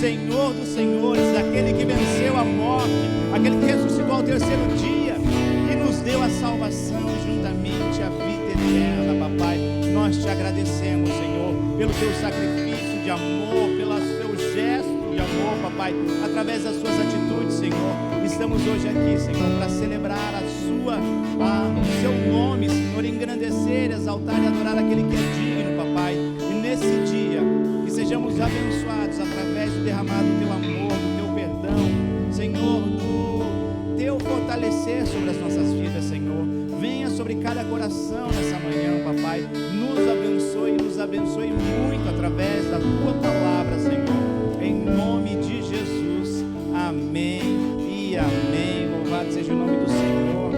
Senhor dos senhores, aquele que venceu a morte, aquele que ressuscitou ao terceiro dia e nos deu a salvação juntamente a vida eterna, papai. Nós te agradecemos, Senhor, pelo teu sacrifício de amor, pelo seu gesto de amor, papai, através das suas atitudes, Senhor. Estamos hoje aqui, Senhor, para celebrar o seu nome, Senhor, engrandecer, exaltar e adorar aquele que é digno, papai. E nesse dia, que sejamos abençoados através do derramado do teu amor, do teu perdão, Senhor, do teu fortalecer sobre as nossas vidas, Senhor. Venha sobre cada coração nessa manhã, papai. Nos abençoe muito através da tua palavra, Senhor. Em nome de Jesus. Amém e amém. Louvado seja o nome do Senhor.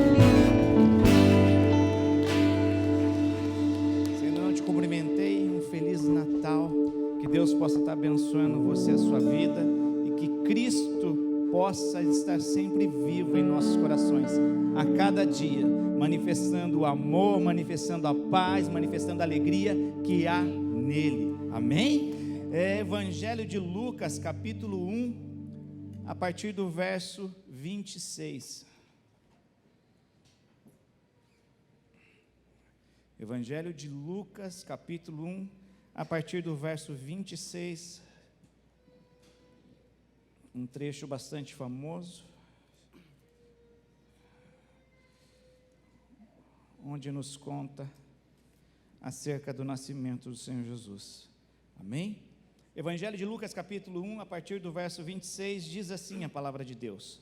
Se ainda não te cumprimentei, um Feliz Natal. Que Deus possa estar abençoando você, a sua vida, e que Cristo possa estar sempre vivo em nossos corações, a cada dia, manifestando o amor, manifestando a paz, manifestando a alegria que há nele. Amém? Evangelho de Lucas, capítulo 1, a partir do verso 26. Evangelho de Lucas, capítulo 1, a partir do verso 26. Um trecho bastante famoso, onde nos conta acerca do nascimento do Senhor Jesus. Amém? Evangelho de Lucas, capítulo 1, a partir do verso 26, diz assim a palavra de Deus: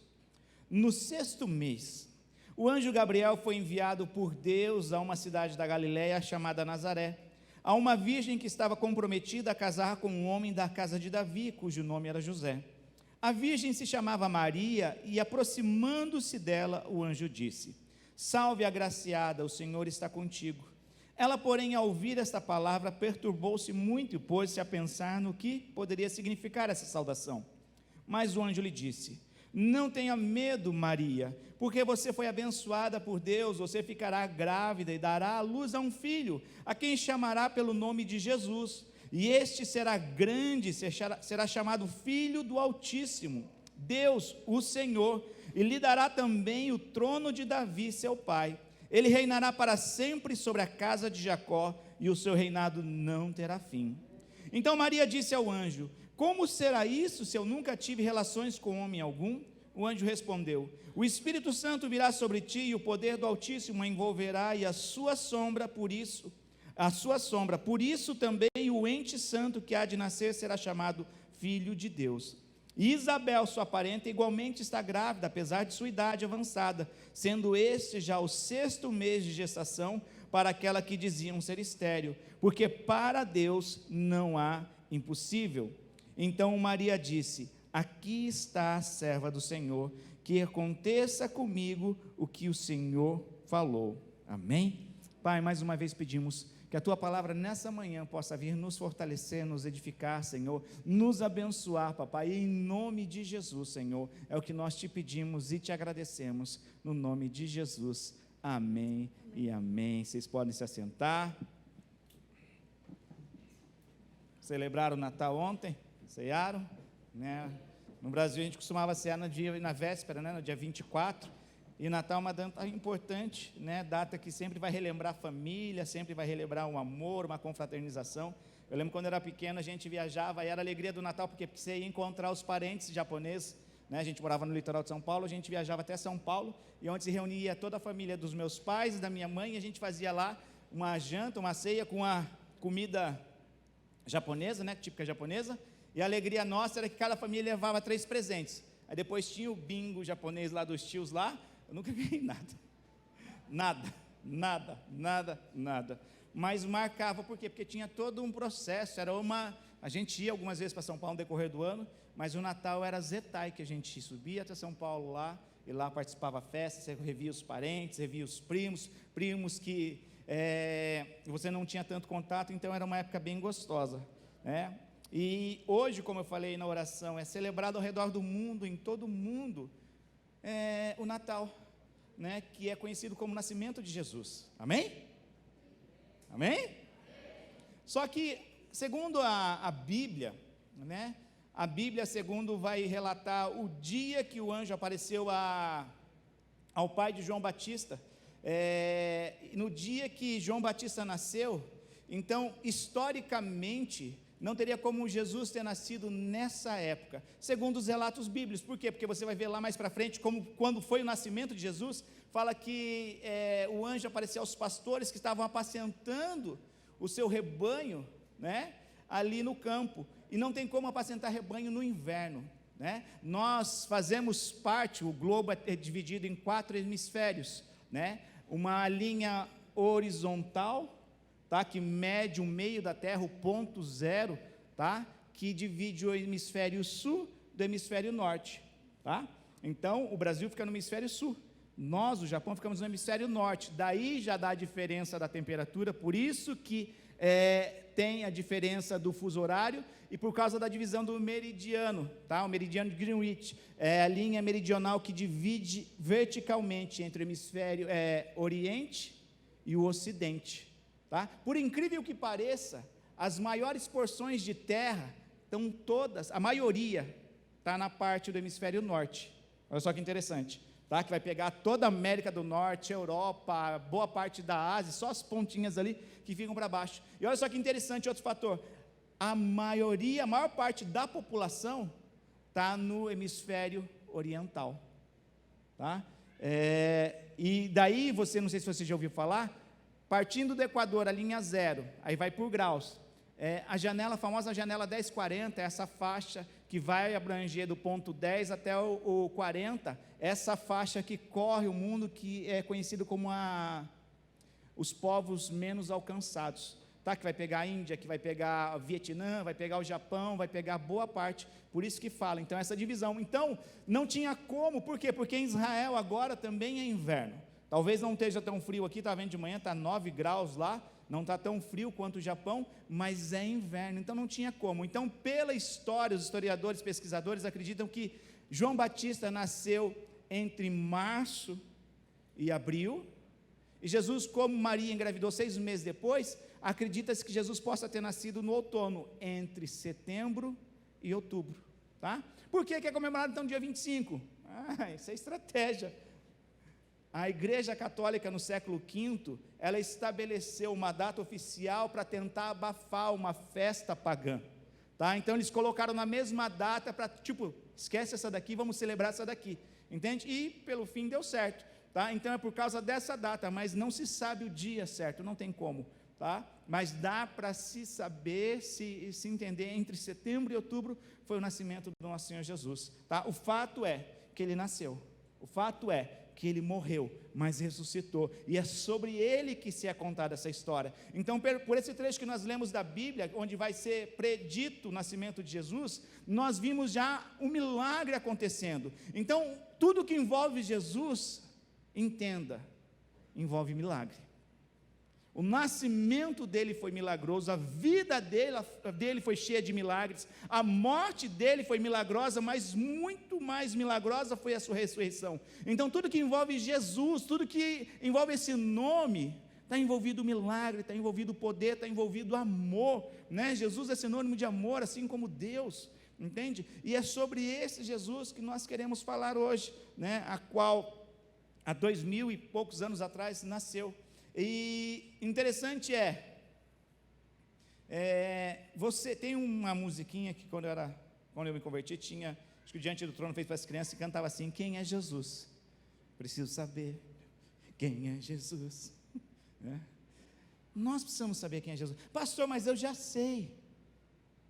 No sexto mês, o anjo Gabriel foi enviado por Deus a uma cidade da Galiléia chamada Nazaré, a uma virgem que estava comprometida a casar com um homem da casa de Davi, cujo nome era José. A virgem se chamava Maria, e aproximando-se dela, o anjo disse: Salve, agraciada, o Senhor está contigo. Ela, porém, ao ouvir esta palavra, perturbou-se muito e pôs-se a pensar no que poderia significar essa saudação. Mas o anjo lhe disse: Não tenha medo, Maria, porque você foi abençoada por Deus. Você ficará grávida e dará à luz a um filho, a quem chamará pelo nome de Jesus. E este será grande, será chamado Filho do Altíssimo. Deus, o Senhor, e lhe dará também o trono de Davi, seu pai. Ele reinará para sempre sobre a casa de Jacó, e o seu reinado não terá fim. Então Maria disse ao anjo: Como será isso, se eu nunca tive relações com homem algum? O anjo respondeu: O Espírito Santo virá sobre ti, e o poder do Altíssimo a envolverá, e a sua sombra, por isso também o ente santo que há de nascer será chamado Filho de Deus. E Isabel, sua parenta, igualmente está grávida, apesar de sua idade avançada, sendo este já o sexto mês de gestação para aquela que diziam ser estéril, porque para Deus não há impossível. Então Maria disse: Aqui está a serva do Senhor, que aconteça comigo o que o Senhor falou. Amém? Pai, mais uma vez pedimos que a Tua palavra nessa manhã possa vir nos fortalecer, nos edificar, Senhor, nos abençoar, papai, em nome de Jesus, Senhor, é o que nós te pedimos e te agradecemos, no nome de Jesus, amém e amém. Vocês podem se assentar. Celebraram o Natal ontem? Cearam? Né? No Brasil a gente costumava cear na véspera, né? No dia 24, e Natal é uma data importante, né? Data que sempre vai relembrar a família, sempre vai relembrar um amor, uma confraternização. Eu lembro quando eu era pequeno, a gente viajava, e era a alegria do Natal, porque você ia encontrar os parentes japoneses, né? A gente morava no litoral de São Paulo, a gente viajava até São Paulo, e onde se reunia toda a família dos meus pais e da minha mãe, e a gente fazia lá uma janta, uma ceia com a comida japonesa, né? Típica japonesa, e a alegria nossa era que cada família levava 3 presentes. Aí depois tinha o bingo japonês lá dos tios lá. Eu nunca ganhei nada, mas marcava, por quê? Porque tinha todo um processo, a gente ia algumas vezes para São Paulo no decorrer do ano, mas o Natal era Zetai, que a gente subia até São Paulo lá, e lá participava da festa, você revia os parentes, revia os primos que você não tinha tanto contato, então era uma época bem gostosa, né? E hoje, como eu falei na oração, é celebrado ao redor do mundo, em todo o mundo, o Natal, né, que é conhecido como o nascimento de Jesus. Amém? Amém? Só que, segundo a Bíblia, né, a Bíblia, segundo, vai relatar o dia que o anjo apareceu ao pai de João Batista, no dia que João Batista nasceu. Então, historicamente, não teria como Jesus ter nascido nessa época, segundo os relatos bíblicos. Por quê? Porque você vai ver lá mais para frente, como quando foi o nascimento de Jesus, fala que o anjo apareceu aos pastores que estavam apacentando o seu rebanho, né, ali no campo, e não tem como apacentar rebanho no inverno, né? Nós fazemos parte, o globo é dividido em 4 hemisférios, né? Uma linha horizontal, tá, que mede o meio da Terra, o ponto zero, tá, que divide o hemisfério sul do hemisfério norte, tá? Então, o Brasil fica no hemisfério sul, nós, o Japão, ficamos no hemisfério norte, daí já dá a diferença da temperatura, por isso que tem a diferença do fuso horário, e por causa da divisão do meridiano, tá? O meridiano de Greenwich, é a linha meridional que divide verticalmente entre o hemisfério oriente e o ocidente, tá? Por incrível que pareça, as maiores porções de terra estão todas, a maioria está na parte do hemisfério norte. Olha só que interessante, tá? Que vai pegar toda a América do Norte, Europa, boa parte da Ásia, só as pontinhas ali que ficam para baixo. E olha só que interessante, outro fator, a maior parte da população está no hemisfério oriental, tá? E daí, não sei se você já ouviu falar, partindo do Equador, a linha zero, aí vai por graus, a famosa janela 1040, essa faixa que vai abranger do ponto 10 até o 40, essa faixa que corre o mundo, que é conhecido como os povos menos alcançados, tá? Que vai pegar a Índia, que vai pegar o Vietnã, vai pegar o Japão, vai pegar boa parte, por isso que fala, então essa divisão. Então, não tinha como, por quê? Porque em Israel agora também é inverno, talvez não esteja tão frio aqui, está vendo de manhã, está 9 graus lá, não está tão frio quanto o Japão, mas é inverno, então não tinha como. Então, pela história, os historiadores, pesquisadores acreditam que João Batista nasceu entre março e abril, e Jesus, como Maria engravidou 6 meses depois, acredita-se que Jesus possa ter nascido no outono, entre setembro e outubro, tá? Por que é comemorado então dia 25? Isso é estratégia. A Igreja Católica no século V, ela estabeleceu uma data oficial para tentar abafar uma festa pagã, tá? Então eles colocaram na mesma data para, esquece essa daqui, vamos celebrar essa daqui, entende? E pelo fim deu certo, tá? Então é por causa dessa data, mas não se sabe o dia certo, não tem como, tá? Mas dá para se saber, se entender, entre setembro e outubro foi o nascimento do nosso Senhor Jesus, tá? O fato é que ele nasceu, o fato é que ele morreu, mas ressuscitou, e é sobre ele que se é contada essa história. Então, por esse trecho que nós lemos da Bíblia, onde vai ser predito o nascimento de Jesus, nós vimos já um milagre acontecendo. Então, tudo que envolve Jesus, entenda, envolve milagre. O nascimento dele foi milagroso, a vida dele foi cheia de milagres, a morte dele foi milagrosa, mas muito mais milagrosa foi a sua ressurreição. Então tudo que envolve Jesus, tudo que envolve esse nome, está envolvido o milagre, está envolvido o poder, está envolvido o amor, né? Jesus é sinônimo de amor, assim como Deus, entende? E é sobre esse Jesus que nós queremos falar hoje, né? A qual há 2000 e poucos anos atrás nasceu. E interessante você tem uma musiquinha que quando eu me converti, tinha, acho que o Diante do Trono fez para as crianças e cantava assim: quem é Jesus? Preciso saber quem é Jesus. Nós precisamos saber quem é Jesus. Pastor, mas eu já sei.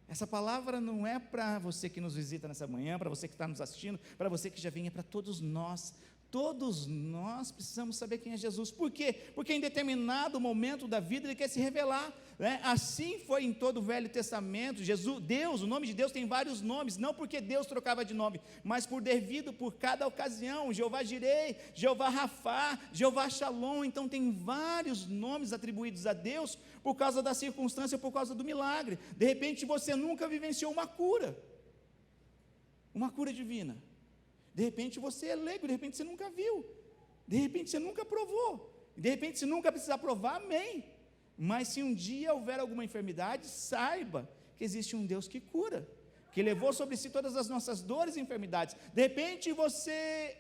Essa palavra não é para você que nos visita nessa manhã, para você que está nos assistindo, para você que já vem, é para todos nós. Todos nós precisamos saber quem é Jesus. Por quê? Porque em determinado momento da vida ele quer se revelar, né? Assim foi em todo o Velho Testamento. Deus, o nome de Deus tem vários nomes, não porque Deus trocava de nome, mas devido por cada ocasião. Jeová Jirei, Jeová Rafá, Jeová Shalom. Então tem vários nomes atribuídos a Deus por causa da circunstância, por causa do milagre. De repente você nunca vivenciou uma cura divina. De repente você é leigo, de repente você nunca viu, de repente você nunca provou, de repente você nunca precisa provar, amém. Mas se um dia houver alguma enfermidade, saiba que existe um Deus que cura, que levou sobre si todas as nossas dores e enfermidades. De repente você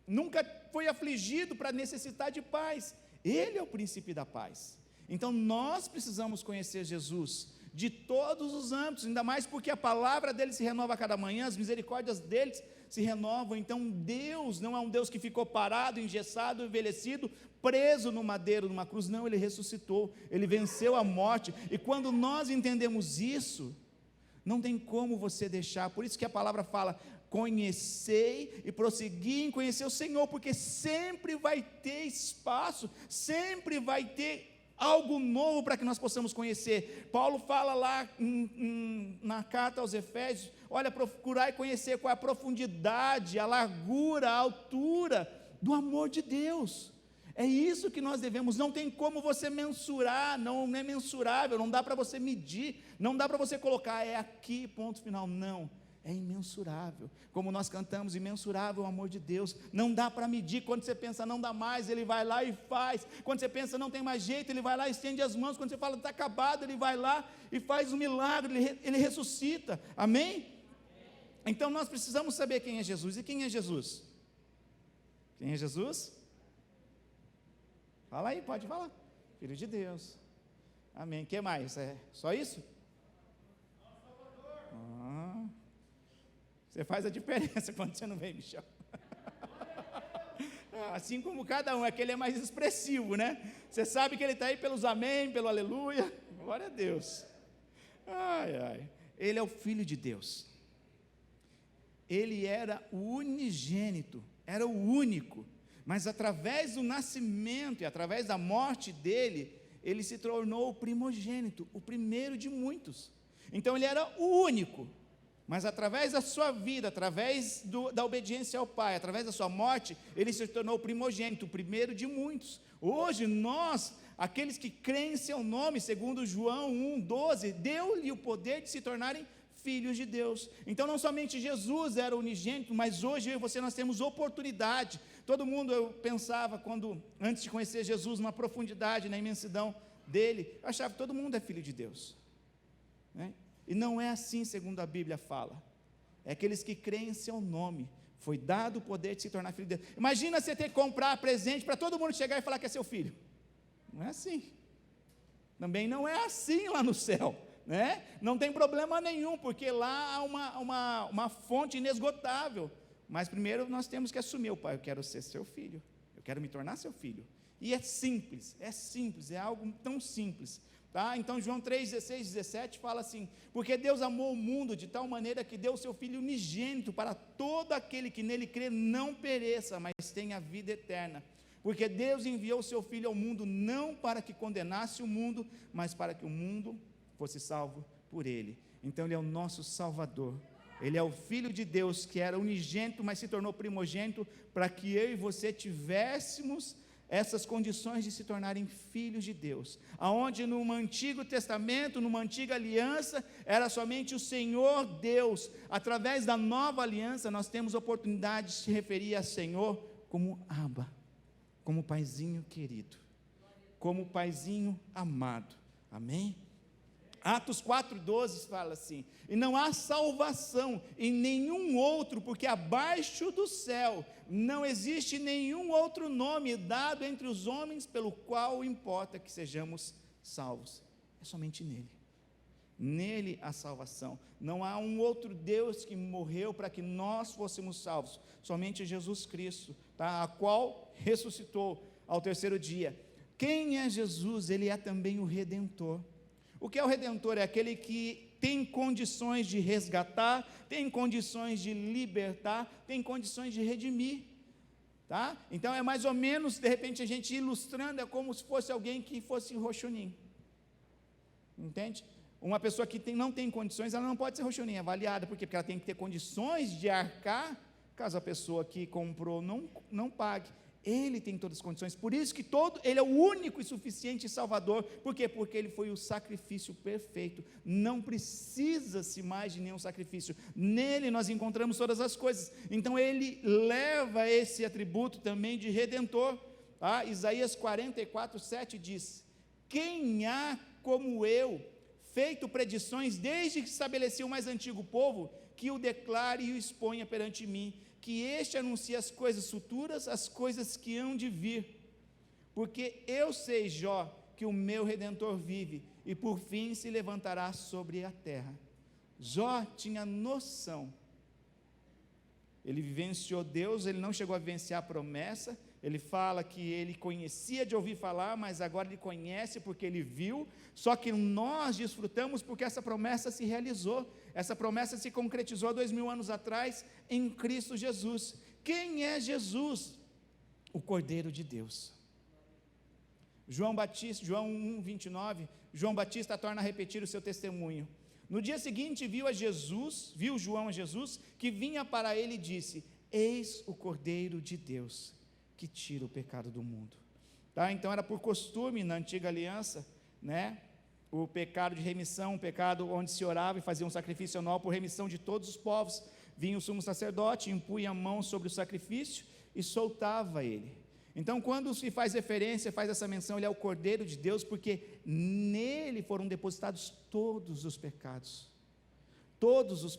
nunca foi afligido para necessitar de paz. Ele é o príncipe da paz. Então nós precisamos conhecer Jesus de todos os âmbitos, ainda mais porque a palavra dele se renova a cada manhã, as misericórdias dele se renovam. Então Deus não é um Deus que ficou parado, engessado, envelhecido, preso no madeiro, numa cruz. Não, ele ressuscitou, ele venceu a morte. E quando nós entendemos isso, não tem como você deixar. Por isso que a palavra fala: conhecei e prossegui em conhecer o Senhor, porque sempre vai ter espaço, sempre vai ter algo novo para que nós possamos conhecer. Paulo fala lá na carta aos Efésios: olha, procurar e conhecer qual é a profundidade, a largura, a altura do amor de Deus. É isso que nós devemos. Não tem como você mensurar, não é mensurável, não dá para você medir, não dá para você colocar, é aqui, ponto final. Não, é imensurável. Como nós cantamos, imensurável o amor de Deus. Não dá para medir. Quando você pensa não dá mais, ele vai lá e faz. Quando você pensa não tem mais jeito, ele vai lá e estende as mãos. Quando você fala está acabado, ele vai lá e faz um milagre, ele ressuscita. Amém? Então nós precisamos saber quem é Jesus. E quem é Jesus? Quem é Jesus? Fala aí, pode falar. Filho de Deus. Amém. O que mais? É só isso? Você faz a diferença quando você não vem, Michel. Assim como cada um, é que ele é mais expressivo, né? Você sabe que ele está aí pelos amém, pelo aleluia. Glória a Deus. Ai, ai. Ele é o Filho de Deus. Ele era o unigênito, era o único. Mas através do nascimento e através da morte dele, ele se tornou o primogênito, o primeiro de muitos. Então ele era o único. Mas através da sua vida, através da obediência ao Pai, através da sua morte, ele se tornou o primogênito, o primeiro de muitos. Hoje nós, aqueles que creem em seu nome, segundo João 1,12, deu-lhe o poder de se tornarem filhos de Deus. Então não somente Jesus era unigênito, mas hoje eu e você nós temos oportunidade. Todo mundo, eu pensava, antes de conhecer Jesus, na profundidade, na imensidão dele, eu achava que todo mundo é filho de Deus, né? E não é assim, segundo a Bíblia fala. É aqueles que creem em seu nome, foi dado o poder de se tornar filho de Deus. Imagina você ter que comprar presente para todo mundo chegar e falar que é seu filho. Não é assim. Também não é assim lá no céu, né? Não tem problema nenhum, porque lá há uma fonte inesgotável. Mas primeiro nós temos que assumir: o Pai, eu quero ser seu filho, eu quero me tornar seu filho. E é simples, é algo tão simples. Tá? Então João 3,16, 17 fala assim: porque Deus amou o mundo de tal maneira que deu o seu Filho unigênito para todo aquele que nele crê não pereça, mas tenha vida eterna. Porque Deus enviou o seu Filho ao mundo não para que condenasse o mundo, mas para que o mundo fosse salvo por ele. Então ele é o nosso Salvador. Ele é o Filho de Deus que era unigênito, mas se tornou primogênito para que eu e você tivéssemos essas condições de se tornarem filhos de Deus, aonde no Antigo Testamento, numa antiga aliança, era somente o Senhor Deus. Através da nova aliança, nós temos oportunidade de se referir a Senhor como Abba, como Paizinho querido, como Paizinho amado. Amém? Atos 4,12 fala assim: e não há salvação em nenhum outro, porque abaixo do céu não existe nenhum outro nome dado entre os homens pelo qual importa que sejamos salvos. É somente nele. Nele a salvação. Não há um outro Deus que morreu para que nós fôssemos salvos. Somente Jesus Cristo, tá? A qual ressuscitou ao terceiro dia. Quem é Jesus? Ele é também o Redentor. O que é o Redentor? É aquele que tem condições de resgatar, tem condições de libertar, tem condições de redimir, tá? Então é mais ou menos, de repente a gente ilustrando, é como se fosse alguém que fosse roxunim, entende? Uma pessoa que não tem condições, ela não pode ser roxunim, é avaliada, por quê? Porque ela tem que ter condições de arcar, caso a pessoa que comprou não pague. Ele tem todas as condições, por isso que ele é o único e suficiente Salvador. Por quê? Porque ele foi o sacrifício perfeito, não precisa-se mais de nenhum sacrifício, nele nós encontramos todas as coisas. Então ele leva esse atributo também de Redentor, tá? Isaías 44:7 diz: quem há como eu, feito predições desde que estabeleceu o mais antigo povo, que o declare e o exponha perante mim, que este anuncie as coisas futuras, as coisas que hão de vir. Porque eu sei, Jó, que o meu Redentor vive, e por fim se levantará sobre a terra. Jó tinha noção. Ele vivenciou Deus, ele não chegou a vivenciar a promessa. Ele fala que ele conhecia de ouvir falar, mas agora ele conhece porque ele viu. Só que nós desfrutamos porque essa promessa se realizou. Essa promessa se concretizou 2000 anos atrás em Cristo Jesus. Quem é Jesus? O Cordeiro de Deus. João 1:29, João Batista torna a repetir o seu testemunho. No dia seguinte viu João a Jesus, que vinha para ele e disse: eis o Cordeiro de Deus, que tira o pecado do mundo. Tá? Então era por costume na antiga aliança, né? O pecado de remissão, um pecado onde se orava e fazia um sacrifício anual por remissão de todos os povos. Vinha o sumo sacerdote, impunha a mão sobre o sacrifício e soltava ele. Então, quando se faz referência, faz essa menção, ele é o Cordeiro de Deus, porque nele foram depositados todos os pecados. Todos os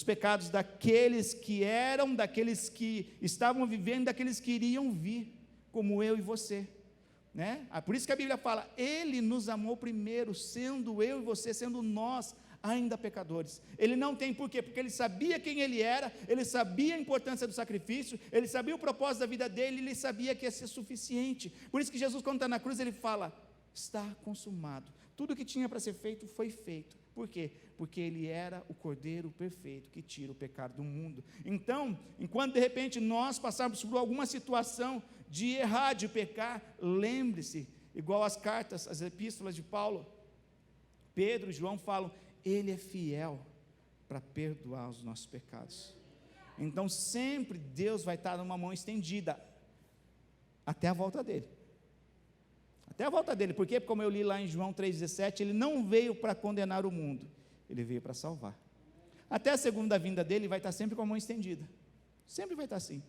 pecados daqueles que eram, daqueles que estavam vivendo, daqueles que iriam vir, como eu e você, né? Por isso que a Bíblia fala, ele nos amou primeiro, sendo eu e você, sendo nós ainda pecadores. Ele não tem por quê? Porque ele sabia quem ele era, ele sabia a importância do sacrifício, ele sabia o propósito da vida dele, ele sabia que ia ser suficiente. Por isso que Jesus, quando está na cruz, ele fala, está consumado. Tudo que tinha para ser feito, foi feito. Por quê? Porque ele era o Cordeiro perfeito que tira o pecado do mundo. Então, enquanto de repente nós passarmos por alguma situação de errar, de pecar, lembre-se, igual as cartas, as epístolas de Paulo, Pedro e João falam, ele é fiel para perdoar os nossos pecados. Então sempre Deus vai estar numa mão estendida, até a volta dele. Até a volta dele, porque como eu li lá em João 3,17, ele não veio para condenar o mundo, ele veio para salvar. Até a segunda vinda dele vai estar sempre com a mão estendida, sempre vai estar assim.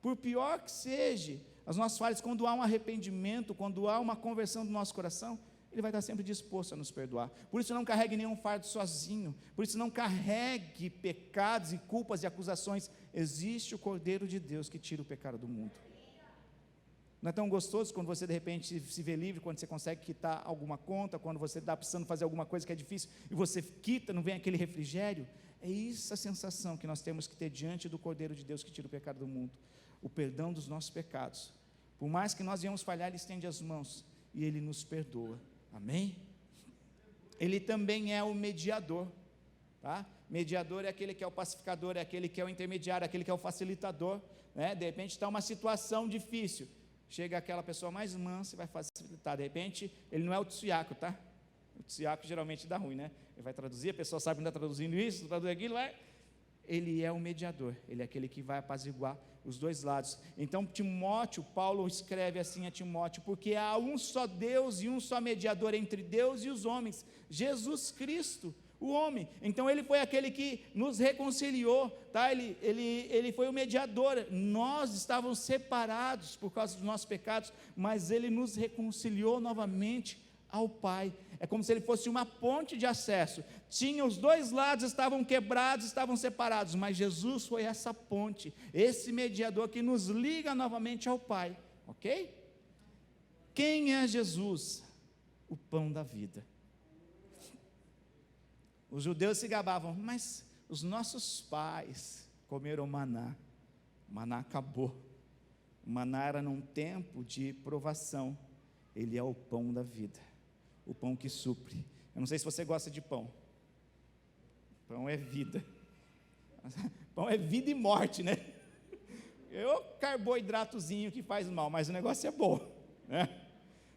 Por pior que seja as nossas falhas, quando há um arrependimento, quando há uma conversão do nosso coração, ele vai estar sempre disposto a nos perdoar. Por isso não carregue nenhum fardo sozinho, por isso não carregue pecados e culpas e acusações. Existe o Cordeiro de Deus que tira o pecado do mundo. Não é tão gostoso quando você de repente se vê livre, quando você consegue quitar alguma conta, quando você está precisando fazer alguma coisa que é difícil, e você quita, não vem aquele refrigério? É isso a sensação que nós temos que ter diante do Cordeiro de Deus que tira o pecado do mundo. O perdão dos nossos pecados. Por mais que nós venhamos falhar, ele estende as mãos e ele nos perdoa. Amém? Ele também é o mediador, tá? Mediador é aquele que é o pacificador, é aquele que é o intermediário, é aquele que é o facilitador, né? De repente está uma situação difícil, chega aquela pessoa mais mansa e vai facilitar. De repente, ele não é o tsuyaku, tá? O tsuyaku geralmente dá ruim, né? Ele vai traduzir, a pessoa sabe que não está traduzindo isso, traduz aquilo, ele é o mediador, ele é aquele que vai apaziguar os dois lados. Então Timóteo, Paulo escreve assim a Timóteo, porque há um só Deus e um só mediador entre Deus e os homens, Jesus Cristo, o homem. Então ele foi aquele que nos reconciliou, tá? Ele foi o mediador. Nós estávamos separados por causa dos nossos pecados, mas ele nos reconciliou novamente ao Pai. É como se ele fosse uma ponte de acesso. Tinha os dois lados, estavam quebrados, estavam separados, mas Jesus foi essa ponte, esse mediador que nos liga novamente ao Pai, ok? Quem é Jesus? O pão da vida. Os judeus se gabavam, mas os nossos pais comeram maná. O maná acabou. O maná era num tempo de provação. Ele é o pão da vida, o pão que supre. Eu não sei se você gosta de pão. Pão é vida. Pão é vida e morte, né? É o carboidratozinho que faz mal, mas o negócio é bom, né?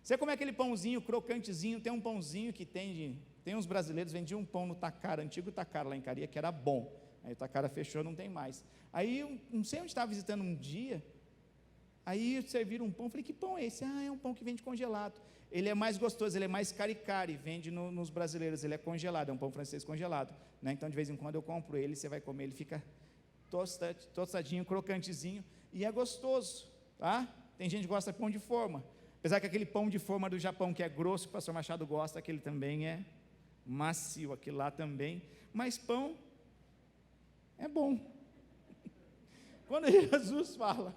Você come aquele pãozinho crocantezinho, tem um pãozinho que tem uns brasileiros vendiam um pão no Tacara, antigo Tacara lá em Caria, que era bom. Aí o Tacara fechou, não tem mais. Aí eu não sei onde estava visitando um dia, aí serviram um pão, falei, que pão é esse? Ah, é um pão que vende congelado. Ele é mais gostoso, ele é mais cari-cari, vende nos brasileiros, ele é congelado, é um pão francês congelado, né? Então de vez em quando eu compro ele, você vai comer, ele fica tostadinho, crocantezinho, e é gostoso, tá? Tem gente que gosta de pão de forma, apesar que aquele pão de forma do Japão, que é grosso, que o pastor Machado gosta, aquele também é macio aquilo lá também, mas pão é bom. Quando Jesus fala,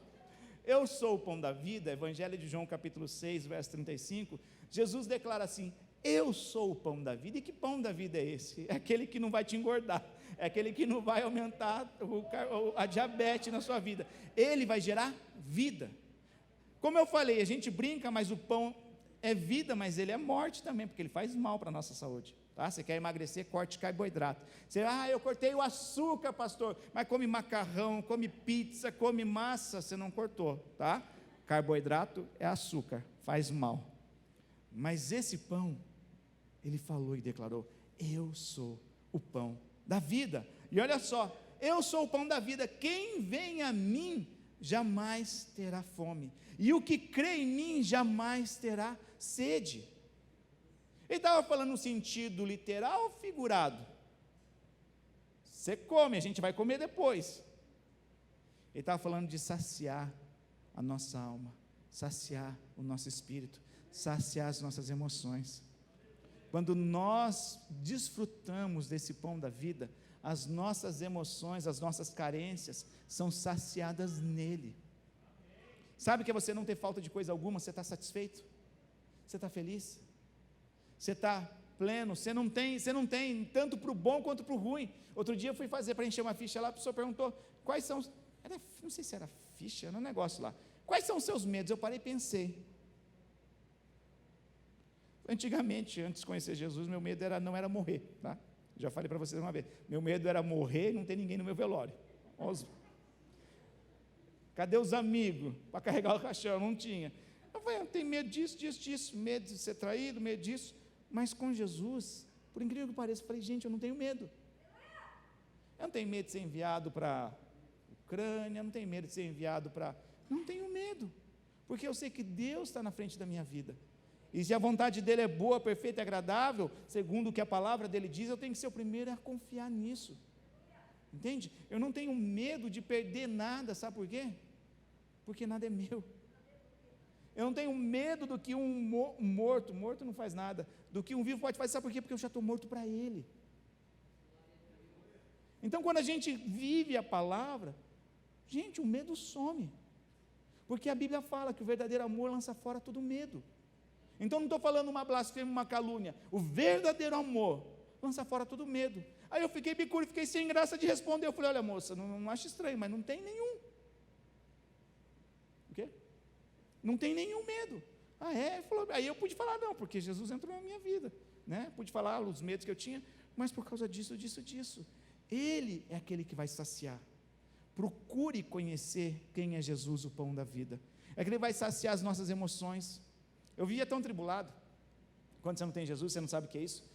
eu sou o pão da vida, Evangelho de João capítulo 6, verso 35, Jesus declara assim, eu sou o pão da vida. E que pão da vida é esse? É aquele que não vai te engordar, é aquele que não vai aumentar a diabetes na sua vida, ele vai gerar vida. Como eu falei, a gente brinca, mas o pão é vida, mas ele é morte também, porque ele faz mal para a nossa saúde. Tá? Você quer emagrecer, corte carboidrato. Você, eu cortei o açúcar, pastor, mas come macarrão, come pizza, come massa, você não cortou, tá? Carboidrato é açúcar, faz mal. Mas esse pão, ele falou e declarou, eu sou o pão da vida. E olha só, eu sou o pão da vida, quem vem a mim jamais terá fome, e o que crê em mim jamais terá sede. Ele estava falando no sentido literal ou figurado? Você come, a gente vai comer depois. Ele estava falando de saciar a nossa alma, saciar o nosso espírito, saciar as nossas emoções. Quando nós desfrutamos desse pão da vida, as nossas emoções, as nossas carências são saciadas nele. Sabe que você não ter falta de coisa alguma, você está satisfeito? Você está feliz? Você está pleno? Você não tem tanto para o bom quanto para o ruim. Outro dia eu fui fazer para encher uma ficha lá, a pessoa perguntou, quais são, não sei se era ficha, era um negócio lá, quais são os seus medos? Eu parei e pensei. Antigamente, antes de conhecer Jesus, meu medo não era morrer, tá? Já falei para vocês uma vez, meu medo era morrer e não ter ninguém no meu velório. Cadê os amigos para carregar o caixão? Não tinha. Eu falei, eu tenho medo disso, medo de ser traído, medo disso, mas com Jesus, por incrível que pareça, eu falei, gente, eu não tenho medo. Eu não tenho medo de ser enviado para a Ucrânia, não tenho medo de ser enviado para... Não tenho medo, porque eu sei que Deus está na frente da minha vida. E se a vontade dele é boa, perfeita e agradável, segundo o que a palavra dele diz, eu tenho que ser o primeiro a confiar nisso. Entende? Eu não tenho medo de perder nada, sabe por quê? Porque nada é meu. Eu não tenho medo do que um morto não faz nada, do que um vivo pode fazer, sabe por quê? Porque eu já estou morto para ele. Então, quando a gente vive a palavra, gente, o medo some, porque a Bíblia fala que o verdadeiro amor lança fora todo medo. Então, não estou falando uma blasfêmia, uma calúnia, o verdadeiro amor lança fora todo medo. Aí eu fiquei bicudo, fiquei sem graça de responder, eu falei, olha moça, não acho estranho, mas não tem nenhum. O quê? Não tem nenhum medo. Ah, é? Ele falou, aí eu pude falar, não, porque Jesus entrou na minha vida, né? Pude falar os medos que eu tinha, mas por causa disso. Ele é aquele que vai saciar. Procure conhecer quem é Jesus, o pão da vida. É que ele vai saciar as nossas emoções. Eu vivia tão tribulado, quando você não tem Jesus, você não sabe o que é isso.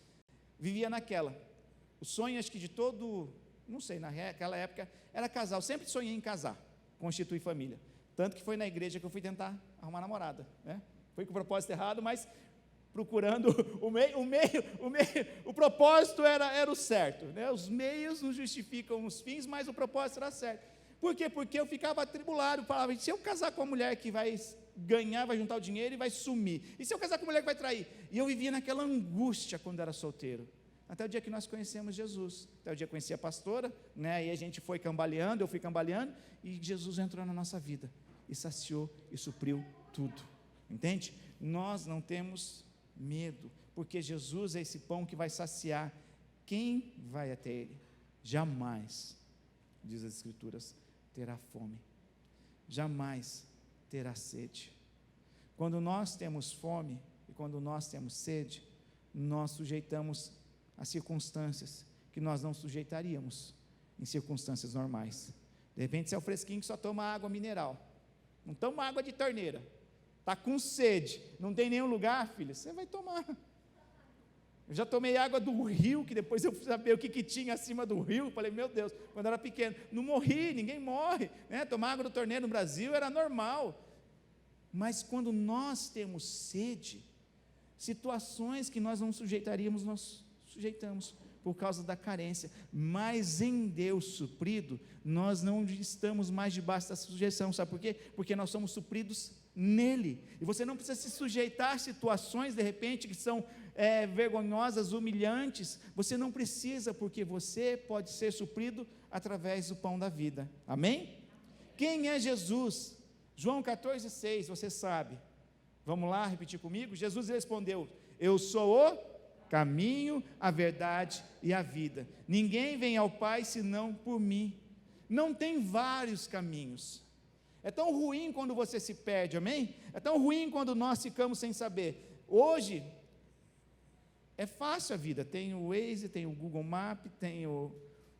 Vivia naquela, o sonho acho que de todo, não sei, naquela época, era casar, eu sempre sonhei em casar, constituir família. Tanto que foi na igreja que eu fui tentar arrumar namorada, né? Foi com o propósito errado, mas procurando o propósito era o certo, né? Os meios não justificam os fins, mas o propósito era certo. Por quê? Porque eu ficava atribulado, falava, se eu casar com uma mulher que vai ganhar, vai juntar o dinheiro e vai sumir, e se eu casar com uma mulher que vai trair? E eu vivia naquela angústia quando era solteiro, até o dia que nós conhecemos Jesus, até o dia que conheci a pastora, né? E a gente foi cambaleando, eu fui cambaleando, e Jesus entrou na nossa vida, e saciou, e supriu tudo, entende? Nós não temos medo, porque Jesus é esse pão que vai saciar. Quem vai até Ele? Jamais, diz as Escrituras, terá fome, jamais terá sede. Quando nós temos fome, e quando nós temos sede, nós sujeitamos a circunstâncias que nós não sujeitaríamos em circunstâncias normais. De repente você é o fresquinho que só toma água mineral, não toma água de torneira, está com sede, não tem nenhum lugar, filho, você vai tomar. Eu já tomei água do rio, que depois eu fui saber o que tinha acima do rio, falei, meu Deus, quando eu era pequeno, não morri, ninguém morre, né? Tomar água do torneiro no Brasil era normal, mas quando nós temos sede, situações que nós não sujeitaríamos, nós sujeitamos, por causa da carência, mas em Deus suprido, nós não estamos mais debaixo da sujeição, sabe por quê? Porque nós somos supridos nele, e você não precisa se sujeitar a situações, de repente, que são vergonhosas, humilhantes, você não precisa, porque você pode ser suprido através do pão da vida, amém? Quem é Jesus? João 14,6, você sabe, vamos lá repetir comigo? Jesus respondeu: eu sou o caminho, a verdade e a vida, ninguém vem ao Pai senão por mim. Não tem vários caminhos. É tão ruim quando você se perde, amém? É tão ruim quando nós ficamos sem saber. Hoje é fácil a vida, tem o Waze, tem o Google Maps, tem o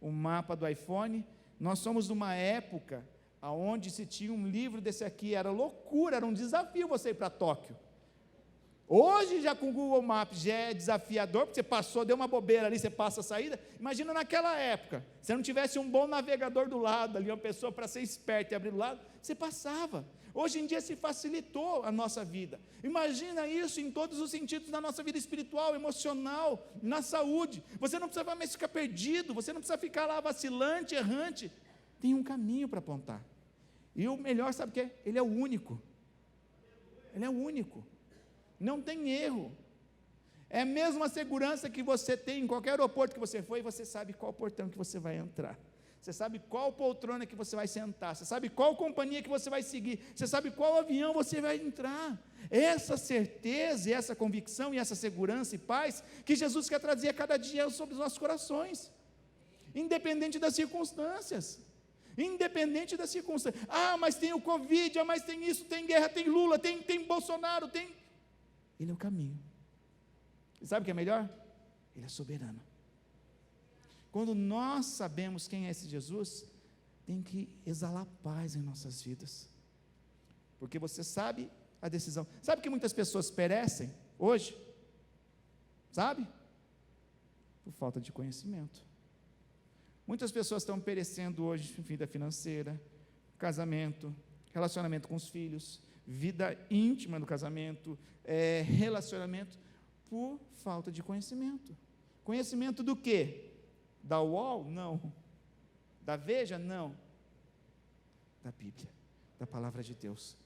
mapa do iPhone. Nós somos de uma época onde se tinha um livro desse aqui, era loucura, era um desafio você ir para Tóquio. Hoje já com o Google Maps já é desafiador, porque você passou, deu uma bobeira ali, você passa a saída. Imagina naquela época, se não tivesse um bom navegador do lado ali, uma pessoa para ser esperta e abrir do lado, você passava. Hoje em dia se facilitou a nossa vida. Imagina isso em todos os sentidos da nossa vida espiritual, emocional, na saúde. Você não precisa mais ficar perdido, você não precisa ficar lá vacilante, errante. Tem um caminho para apontar. E o melhor, sabe o que é? Ele é o único. Ele é o único. Não tem erro. É a mesma segurança que você tem em qualquer aeroporto que você for, e você sabe qual portão que você vai entrar. Você sabe qual poltrona que você vai sentar, você sabe qual companhia que você vai seguir, você sabe qual avião você vai entrar. Essa certeza, e essa convicção, e essa segurança e paz, que Jesus quer trazer a cada dia sobre os nossos corações, independente das circunstâncias, independente das circunstâncias. Mas tem o Covid, mas tem isso, tem guerra, tem Lula, tem Bolsonaro, Ele é o caminho. E sabe o que é melhor? Ele é soberano. Quando nós sabemos quem é esse Jesus, tem que exalar paz em nossas vidas, porque você sabe a decisão. Sabe que muitas pessoas perecem hoje? Sabe? Por falta de conhecimento. Muitas pessoas estão perecendo hoje em vida financeira, casamento, relacionamento com os filhos, vida íntima no casamento, relacionamento, por falta de conhecimento. Conhecimento do quê? Da UOL? Não. Da Veja? Não. Da Bíblia, da Palavra de Deus,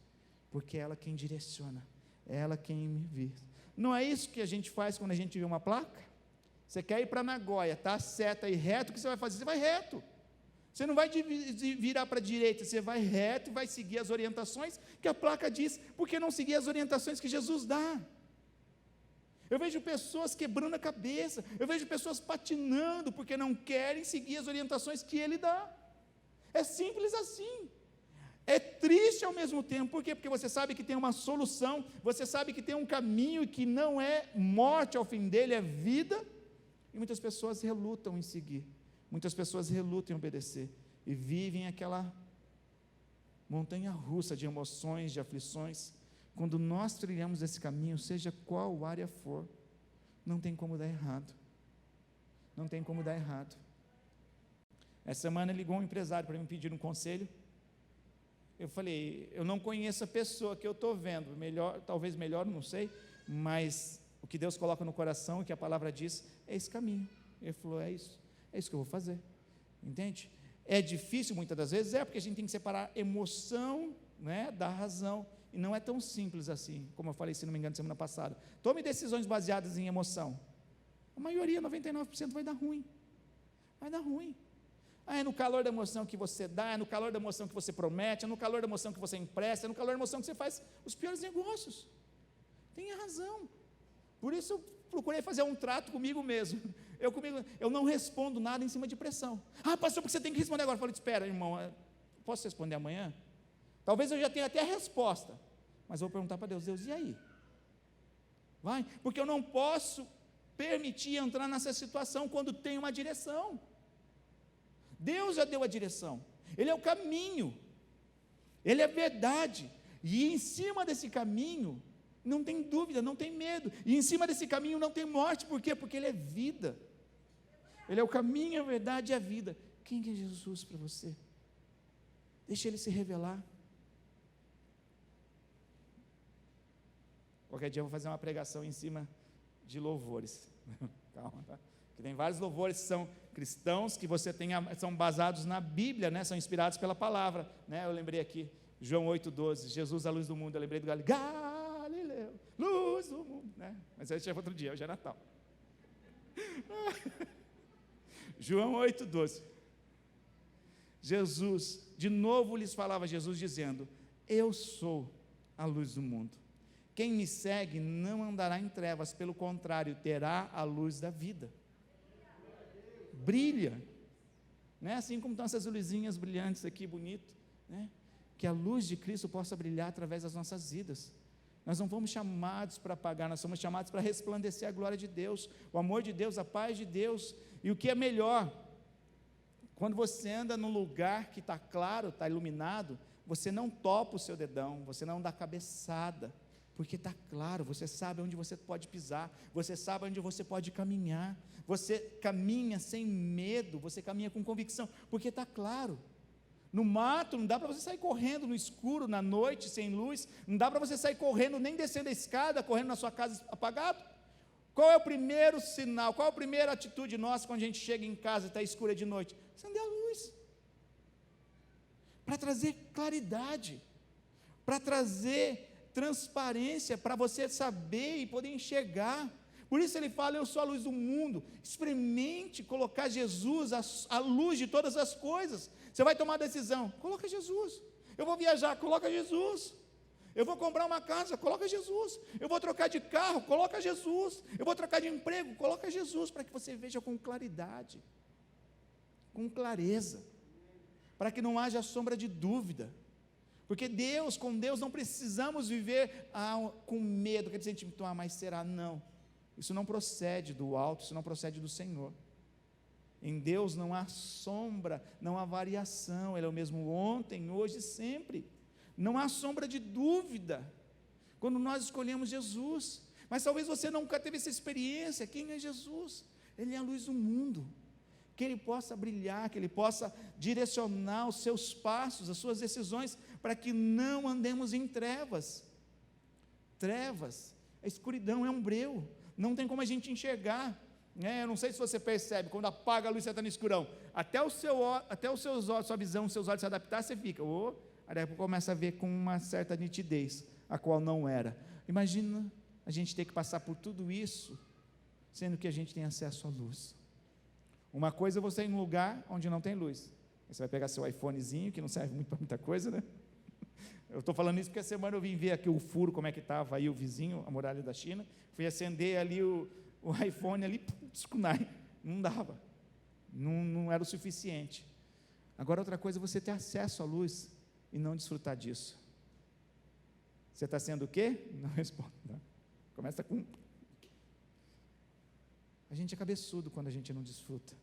porque é ela quem direciona, é ela quem me vê. Não é isso que a gente faz quando a gente vê uma placa? Você quer ir para Nagoya, está seta e reto, o que você vai fazer? Você vai reto. Você não vai virar para a direita, você vai reto e vai seguir as orientações que a placa diz, porque não seguir as orientações que Jesus dá. Eu vejo pessoas quebrando a cabeça, eu vejo pessoas patinando, porque não querem seguir as orientações que Ele dá. É simples assim. É triste ao mesmo tempo, por quê? Porque você sabe que tem uma solução, você sabe que tem um caminho, e que não é morte ao fim dele, é vida, e muitas pessoas relutam em seguir. Muitas pessoas relutam em obedecer, e vivem aquela montanha russa de emoções, de aflições. Quando nós trilhamos esse caminho, seja qual área for, não tem como dar errado. Não tem como dar errado. Essa semana ligou um empresário para me pedir um conselho. Eu falei, eu não conheço a pessoa que eu estou vendo, melhor, talvez melhor, não sei, mas o que Deus coloca no coração, o que a palavra diz, é esse caminho. Ele falou, é isso que eu vou fazer, entende? É difícil muitas das vezes, porque a gente tem que separar emoção, né, da razão, e não é tão simples assim, como eu falei, se não me engano, semana passada. Tome decisões baseadas em emoção, a maioria, 99%, vai dar ruim, é no calor da emoção que você dá, é no calor da emoção que você promete, é no calor da emoção que você empresta, é no calor da emoção que você faz os piores negócios. Tem razão. Por isso eu procurei fazer um trato comigo mesmo. Eu não respondo nada em cima de pressão. Pastor, porque você tem que responder agora. Eu falei, espera, irmão, posso responder amanhã? Talvez eu já tenha até a resposta, mas eu vou perguntar para Deus, e aí? Vai, porque eu não posso permitir entrar nessa situação quando tem uma direção. Deus já deu a direção, Ele é o caminho, Ele é a verdade, e em cima desse caminho, não tem dúvida, não tem medo, e em cima desse caminho não tem morte. Por quê? Porque Ele é vida, Ele é o caminho, a verdade e a vida. Quem é Jesus para você? Deixa Ele se revelar. Qualquer dia eu vou fazer uma pregação em cima de louvores, calma, tá? Que tem vários louvores que são cristãos, que você tem, são basados na Bíblia, né? São inspirados pela palavra, né? Eu lembrei aqui, João 8,12, Jesus a luz do mundo, eu lembrei do Galileu, luz do mundo, né? Mas esse é outro dia, hoje é Natal. João 8,12. Jesus, de novo lhes falava Jesus dizendo: eu sou a luz do mundo. Quem me segue não andará em trevas, pelo contrário, terá a luz da vida. Brilha, né? Assim como estão essas luzinhas brilhantes aqui, bonito, né? Que a luz de Cristo possa brilhar através das nossas vidas. Nós não fomos chamados para apagar, nós somos chamados para resplandecer a glória de Deus, o amor de Deus, a paz de Deus. E o que é melhor, quando você anda num lugar que está claro, está iluminado, você não topa o seu dedão, você não dá cabeçada, porque está claro, você sabe onde você pode pisar, você sabe onde você pode caminhar, você caminha sem medo, você caminha com convicção, porque está claro. No mato, não dá para você sair correndo no escuro, na noite, sem luz, não dá para você sair correndo, nem descendo a escada, correndo na sua casa apagado. Qual é o primeiro sinal, qual é a primeira atitude nossa quando a gente chega em casa e está escura de noite? Acender a luz, para trazer claridade, para trazer transparência, para você saber e poder enxergar. Por isso ele fala: eu sou a luz do mundo. Experimente colocar Jesus a luz de todas as coisas. Você vai tomar decisão, coloca Jesus. Eu vou viajar, coloca Jesus. Eu vou comprar uma casa, coloca Jesus. Eu vou trocar de carro, coloca Jesus. Eu vou trocar de emprego, coloca Jesus, para que você veja com claridade, com clareza, para que não haja sombra de dúvida. Porque com Deus não precisamos viver com medo, quer dizer, mas será? Não, isso não procede do alto, isso não procede do Senhor. Em Deus não há sombra, não há variação, Ele é o mesmo ontem, hoje e sempre. Não há sombra de dúvida quando nós escolhemos Jesus. Mas talvez você nunca teve essa experiência. Quem é Jesus? Ele é a luz do mundo. Que Ele possa brilhar, que Ele possa direcionar os seus passos, as suas decisões, para que não andemos em trevas. Trevas, a escuridão é um breu, não tem como a gente enxergar. Eu não sei se você percebe, quando apaga a luz, você está no escurão, até os seus olhos, sua visão, seus olhos se adaptar, você fica, aí depois começa a ver com uma certa nitidez, a qual não era. Imagina a gente ter que passar por tudo isso, sendo que a gente tem acesso à luz. Uma coisa é você ir num lugar onde não tem luz, aí você vai pegar seu iPhonezinho, que não serve muito para muita coisa, né? Eu estou falando isso porque a semana eu vim ver aqui o furo, como é que estava aí o vizinho, a muralha da China, fui acender ali o iPhone ali, não dava, não era o suficiente. Agora outra coisa é você ter acesso à luz e não desfrutar disso. Você está sendo o quê? Não respondo, não. Começa com... A gente é cabeçudo quando a gente não desfruta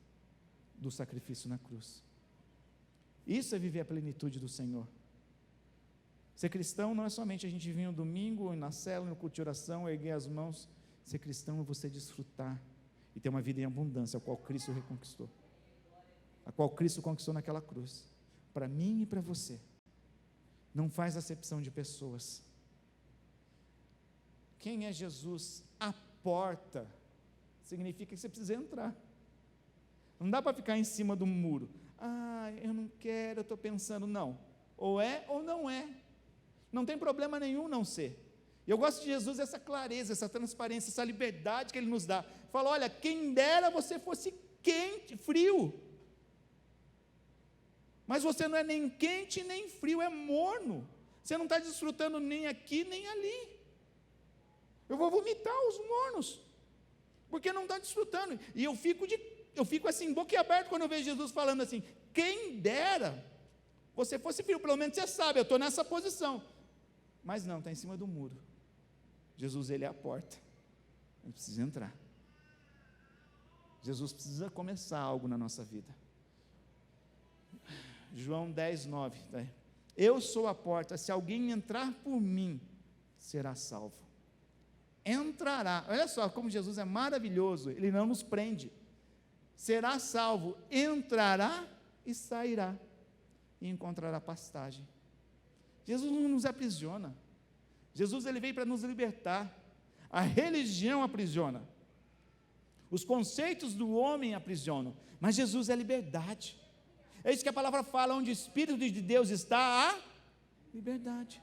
do sacrifício na cruz. Isso é viver a plenitude do Senhor. Ser cristão não é somente a gente vir no domingo, na célula, no culto de oração, erguer as mãos. Ser cristão é você desfrutar e ter uma vida em abundância, a qual Cristo reconquistou, a qual Cristo conquistou naquela cruz, para mim e para você. Não faz acepção de pessoas. Quem é Jesus? A porta significa que você precisa entrar. Não dá para ficar em cima do muro. Eu não quero, eu estou pensando. Não, ou é ou não é. Não tem problema nenhum não ser. Eu gosto de Jesus, essa clareza, essa transparência, essa liberdade que Ele nos dá. Fala: olha, quem dera você fosse quente, frio, mas você não é nem quente nem frio, é morno, você não está desfrutando nem aqui nem ali. Eu vou vomitar os mornos, porque não está desfrutando, e eu fico assim, boquiaberto, quando eu vejo Jesus falando assim: quem dera você fosse frio, pelo menos você sabe, eu estou nessa posição, mas não, está em cima do muro. Jesus, Ele é a porta, Ele precisa entrar. Jesus precisa começar algo na nossa vida. João 10:9, tá? Eu sou a porta, se alguém entrar por mim, será salvo. Entrará, olha só como Jesus é maravilhoso, Ele não nos prende, será salvo, entrará e sairá, e encontrará pastagem. Jesus não nos aprisiona, Jesus Ele veio para nos libertar. A religião aprisiona, os conceitos do homem aprisionam, mas Jesus é liberdade. É isso que a palavra fala: onde o Espírito de Deus está, há liberdade,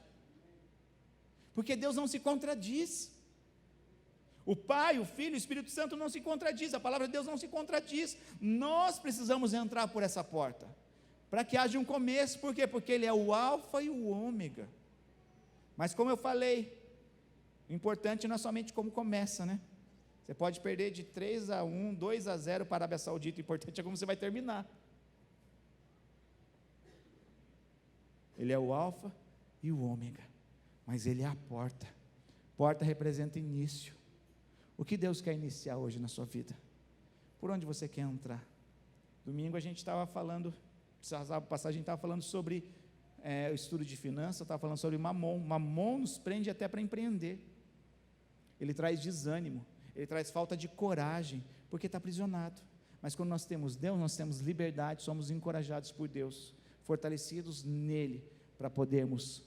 porque Deus não se contradiz. O Pai, o Filho e o Espírito Santo não se contradiz, a palavra de Deus não se contradiz. Nós precisamos entrar por essa porta, para que haja um começo. Por quê? Porque Ele é o alfa e o ômega. Mas como eu falei, o importante não é somente como começa, né? Você pode perder de 3-1, 2-0 para a Arábia Saudita, o importante é como você vai terminar. Ele é o alfa e o ômega, mas Ele é a porta. Porta representa início. O que Deus quer iniciar hoje na sua vida? Por onde você quer entrar? Domingo a gente estava falando, sábado passado a gente estava falando sobre o estudo de finanças, eu estava falando sobre Mamon. Mamon nos prende até para empreender. Ele traz desânimo, ele traz falta de coragem, porque está aprisionado. Mas quando nós temos Deus, nós temos liberdade, somos encorajados por Deus, fortalecidos nele, para podermos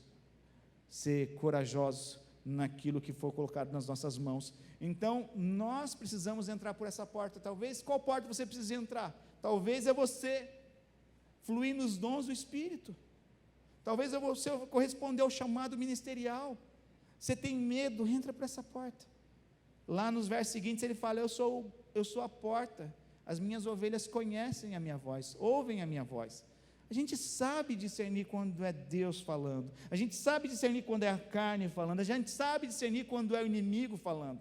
ser corajosos naquilo que for colocado nas nossas mãos. Então, nós precisamos entrar por essa porta. Talvez, qual porta você precisa entrar? Talvez é você fluir nos dons do Espírito. Talvez é você corresponder ao chamado ministerial. Você tem medo, entra por essa porta. Lá nos versos seguintes ele fala, eu sou a porta, as minhas ovelhas conhecem a minha voz, ouvem a minha voz. A gente sabe discernir quando é Deus falando, a gente sabe discernir quando é a carne falando, a gente sabe discernir quando é o inimigo falando.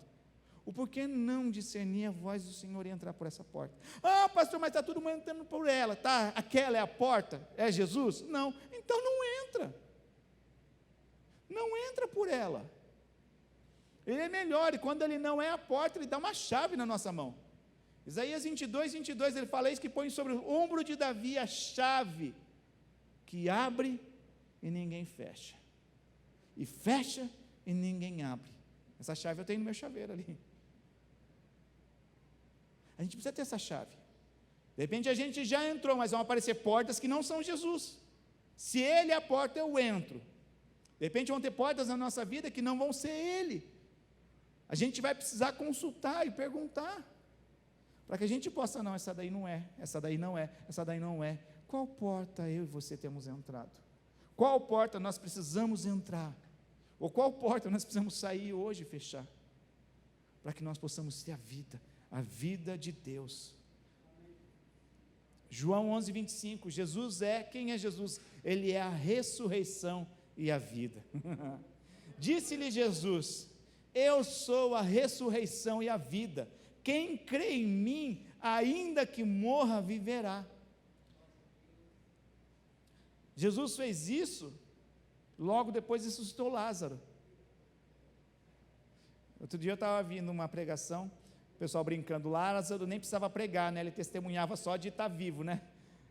O porquê não discernir a voz do Senhor e entrar por essa porta? Ah, pastor, mas está todo mundo entrando por ela, tá? Aquela é a porta? É Jesus? Não, então não entra. Não entra por ela. Ele é melhor, e quando ele não é a porta, ele dá uma chave na nossa mão. Isaías 22, ele fala isso, que põe sobre o ombro de Davi a chave, que abre e ninguém fecha, e fecha e ninguém abre. Essa chave eu tenho no meu chaveiro ali. A gente precisa ter essa chave. De repente a gente já entrou, mas vão aparecer portas que não são Jesus. Se Ele é a porta, eu entro. De repente vão ter portas na nossa vida que não vão ser Ele. A gente vai precisar consultar e perguntar, para que a gente possa, não, essa daí não é, essa daí não é, essa daí não é. Qual porta eu e você temos entrado? Qual porta nós precisamos entrar? Ou qual porta nós precisamos sair hoje e fechar? Para que nós possamos ter a vida de Deus. João 11:25, Jesus quem é Jesus? Ele é a ressurreição e a vida. Disse-lhe Jesus, eu sou a ressurreição e a vida, quem crê em mim, ainda que morra, viverá. Jesus fez isso, logo depois ressuscitou Lázaro. Outro dia eu estava vindo uma pregação, o pessoal brincando, Lázaro nem precisava pregar, né? Ele testemunhava só de estar vivo, né?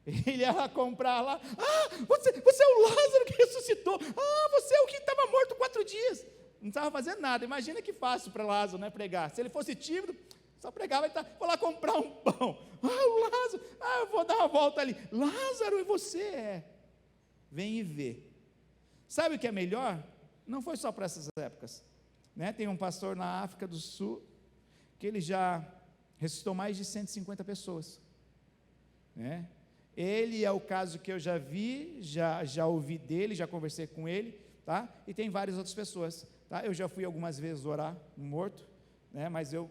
Ele ia lá comprar lá, você é o Lázaro que ressuscitou, você é o que estava morto 4 dias, não estava fazendo nada. Imagina que fácil para Lázaro, né, pregar. Se ele fosse tímido, só pregava, vou lá comprar um pão, o Lázaro, eu vou dar uma volta ali, Lázaro, e você vem e vê. Sabe o que é melhor? Não foi só para essas épocas, né? Tem um pastor na África do Sul, que ele já ressuscitou mais de 150 pessoas, né? Ele é o caso que eu já vi, já ouvi dele, já conversei com ele, tá? E tem várias outras pessoas, tá? Eu já fui algumas vezes orar no morto, né? Mas eu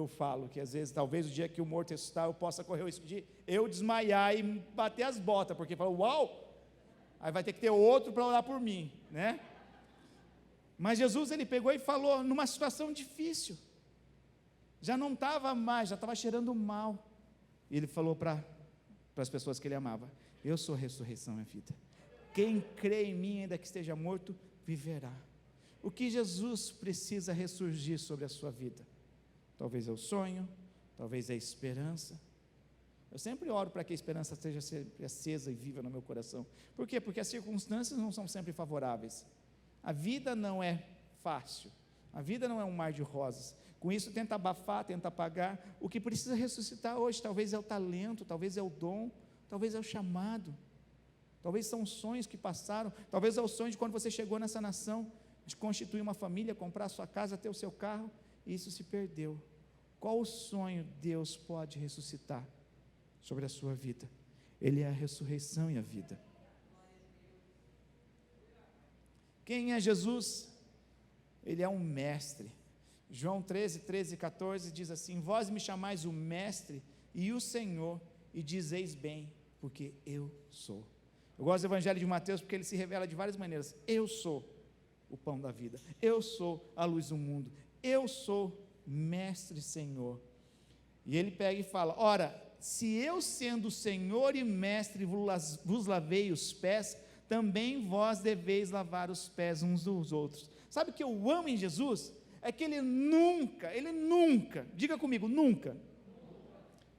falo que às vezes, talvez o dia que o morto ressuscitar, eu possa correr o risco de eu desmaiar e bater as botas, porque falo, uau, aí vai ter que ter outro para orar por mim, né? Mas Jesus, ele pegou e falou numa situação difícil, já não estava mais, já estava cheirando mal, e ele falou para as pessoas que ele amava, eu sou a ressurreição e a vida, quem crê em mim, ainda que esteja morto, viverá. O que Jesus precisa ressurgir sobre a sua vida? Talvez é o sonho, talvez é a esperança. Eu sempre oro para que a esperança esteja sempre acesa e viva no meu coração. Por quê? Porque as circunstâncias não são sempre favoráveis, a vida não é fácil, a vida não é um mar de rosas. Com isso tenta abafar, tenta apagar. O que precisa ressuscitar hoje, talvez é o talento, talvez é o dom, talvez é o chamado, talvez são sonhos que passaram, talvez é o sonho de quando você chegou nessa nação, de constituir uma família, comprar a sua casa, ter o seu carro, e isso se perdeu. Qual o sonho Deus pode ressuscitar sobre a sua vida? Ele é a ressurreição e a vida. Quem é Jesus? Ele é um mestre João 13, 13 e 14 diz assim: vós me chamais o mestre e o Senhor, e dizeis bem, porque eu sou. Eu gosto do evangelho de Mateus porque ele se revela de várias maneiras. Eu sou o pão da vida, eu sou a luz do mundo, eu sou mestre Senhor. E ele pega e fala: ora, se eu sendo Senhor e mestre vos lavei os pés, também vós deveis lavar os pés uns dos outros. Sabe o que eu amo em Jesus? É que ele nunca, diga comigo, nunca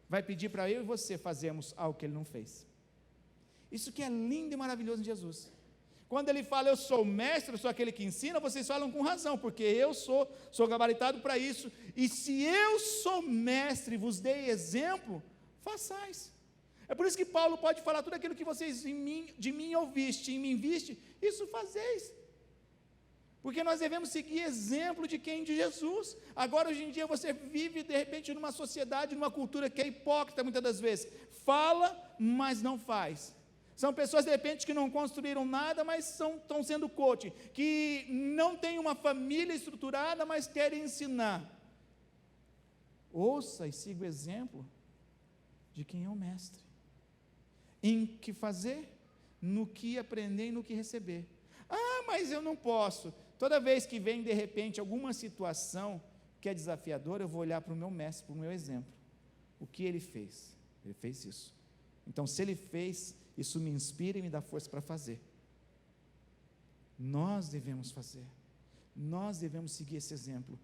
vai pedir para eu e você fazermos algo que ele não fez. Isso que é lindo e maravilhoso em Jesus. Quando ele fala, eu sou o mestre, eu sou aquele que ensina, vocês falam com razão, porque eu sou gabaritado para isso, e se eu sou mestre e vos dei exemplo, façais. É por isso que Paulo pode falar, tudo aquilo que vocês de mim ouviste, em mim viste, isso fazeis. Porque nós devemos seguir exemplo de quem? De Jesus. Agora, hoje em dia, você vive, de repente, numa sociedade, numa cultura que é hipócrita, muitas das vezes. Fala, mas não faz. São pessoas, de repente, que não construíram nada, mas estão sendo coaching. Que não têm uma família estruturada, mas querem ensinar. Ouça e siga o exemplo de quem é o mestre. Em que fazer, no que aprender e no que receber. Ah, mas eu não posso. Toda vez que vem, de repente, alguma situação que é desafiadora, eu vou olhar para o meu mestre, para o meu exemplo. O que ele fez? Ele fez isso. Então, se ele fez, isso me inspira e me dá força para fazer. Nós devemos fazer. Nós devemos seguir esse exemplo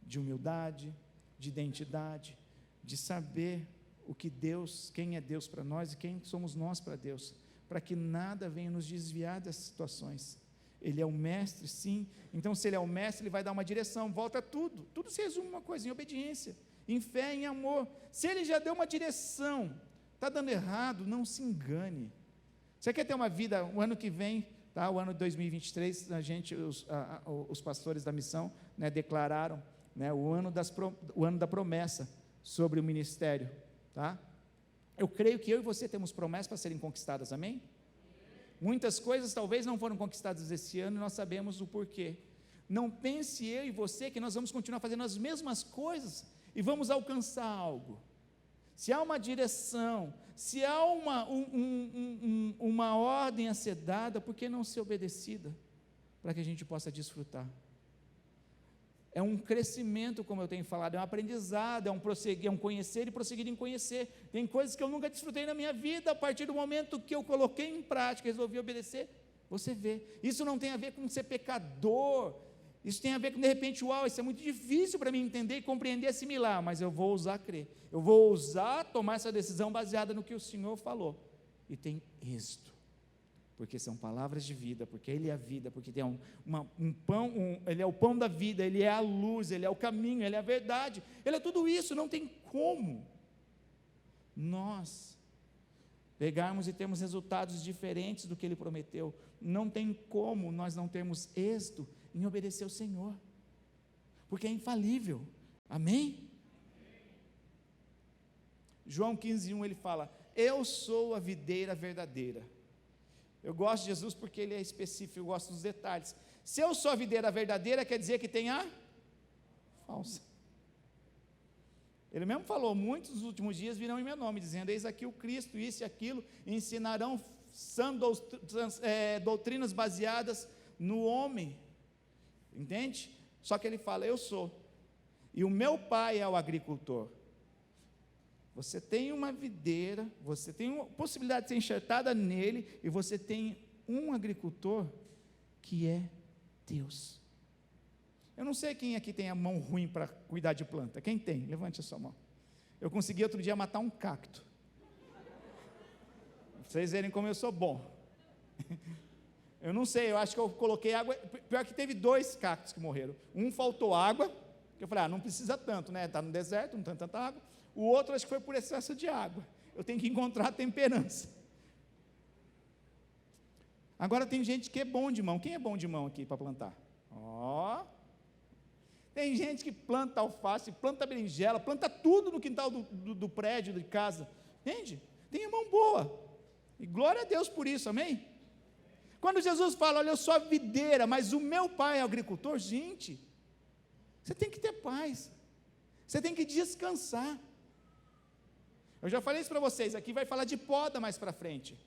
de humildade, de identidade, de saber o que Deus, quem é Deus para nós e quem somos nós para Deus, para que nada venha nos desviar dessas situações. Ele é o mestre, sim. Então, se ele é o mestre, ele vai dar uma direção, volta tudo. Tudo se resume a uma coisa, em obediência, em fé, em amor. Se ele já deu uma direção, está dando errado, não se engane. Você quer ter uma vida, o ano que vem, tá? O ano de 2023, os pastores da missão, né, declararam, né, o ano da promessa sobre o ministério, tá? Eu creio que eu e você temos promessas para serem conquistadas, amém? Muitas coisas talvez não foram conquistadas esse ano e nós sabemos o porquê. Não pense eu e você que nós vamos continuar fazendo as mesmas coisas e vamos alcançar algo. Se há uma direção, se há uma ordem a ser dada, por que não ser obedecida? Para que a gente possa desfrutar. É um crescimento, como eu tenho falado, é um aprendizado, é um conhecer e prosseguir em conhecer. Tem coisas que eu nunca desfrutei na minha vida, a partir do momento que eu coloquei em prática, resolvi obedecer, você vê. Isso não tem a ver com ser pecador, isso tem a ver com, de repente, uau, isso é muito difícil para mim entender, compreender, assimilar, mas eu vou ousar crer, eu vou ousar tomar essa decisão baseada no que o Senhor falou, e tem êxito. Porque são palavras de vida, porque Ele é a vida, porque tem Ele é o pão da vida, Ele é a luz, Ele é o caminho, Ele é a verdade, Ele é tudo isso. Não tem como nós pegarmos e termos resultados diferentes do que Ele prometeu. Não tem como nós não termos êxito em obedecer ao Senhor, porque é infalível, amém? João 15:1 ele fala: eu sou a videira verdadeira. Eu gosto de Jesus porque ele é específico, eu gosto dos detalhes. Se eu sou a videira verdadeira, quer dizer que tem a falsa. Ele mesmo falou, muitos nos últimos dias virão em meu nome, dizendo, eis aqui o Cristo, isso e aquilo, e ensinarão doutrinas baseadas no homem, entende? Só que ele fala, eu sou, e o meu pai é o agricultor. Você tem uma videira, você tem uma possibilidade de ser enxertada nele, e você tem um agricultor que é Deus. Eu não sei quem aqui tem a mão ruim para cuidar de planta. Quem tem? Levante a sua mão. Eu consegui outro dia matar um cacto. Pra vocês verem como eu sou bom. Eu não sei, eu acho que eu coloquei água. Pior que teve 2 cactos que morreram. Um faltou água, que eu falei, não precisa tanto, né? Está no deserto, não tem tanta água. O outro acho que foi por excesso de água. Eu tenho que encontrar a temperança. Agora tem gente que é bom de mão. Quem é bom de mão aqui para plantar? Tem gente que planta alface, planta berinjela, planta tudo no quintal do prédio, de casa. Entende? Tem mão boa. E glória a Deus por isso, amém? Quando Jesus fala, olha, eu sou a videira, mas o meu pai é agricultor, gente, Você tem que ter paz. Você tem que descansar. Eu já falei isso para vocês, aqui vai falar de poda mais para frente.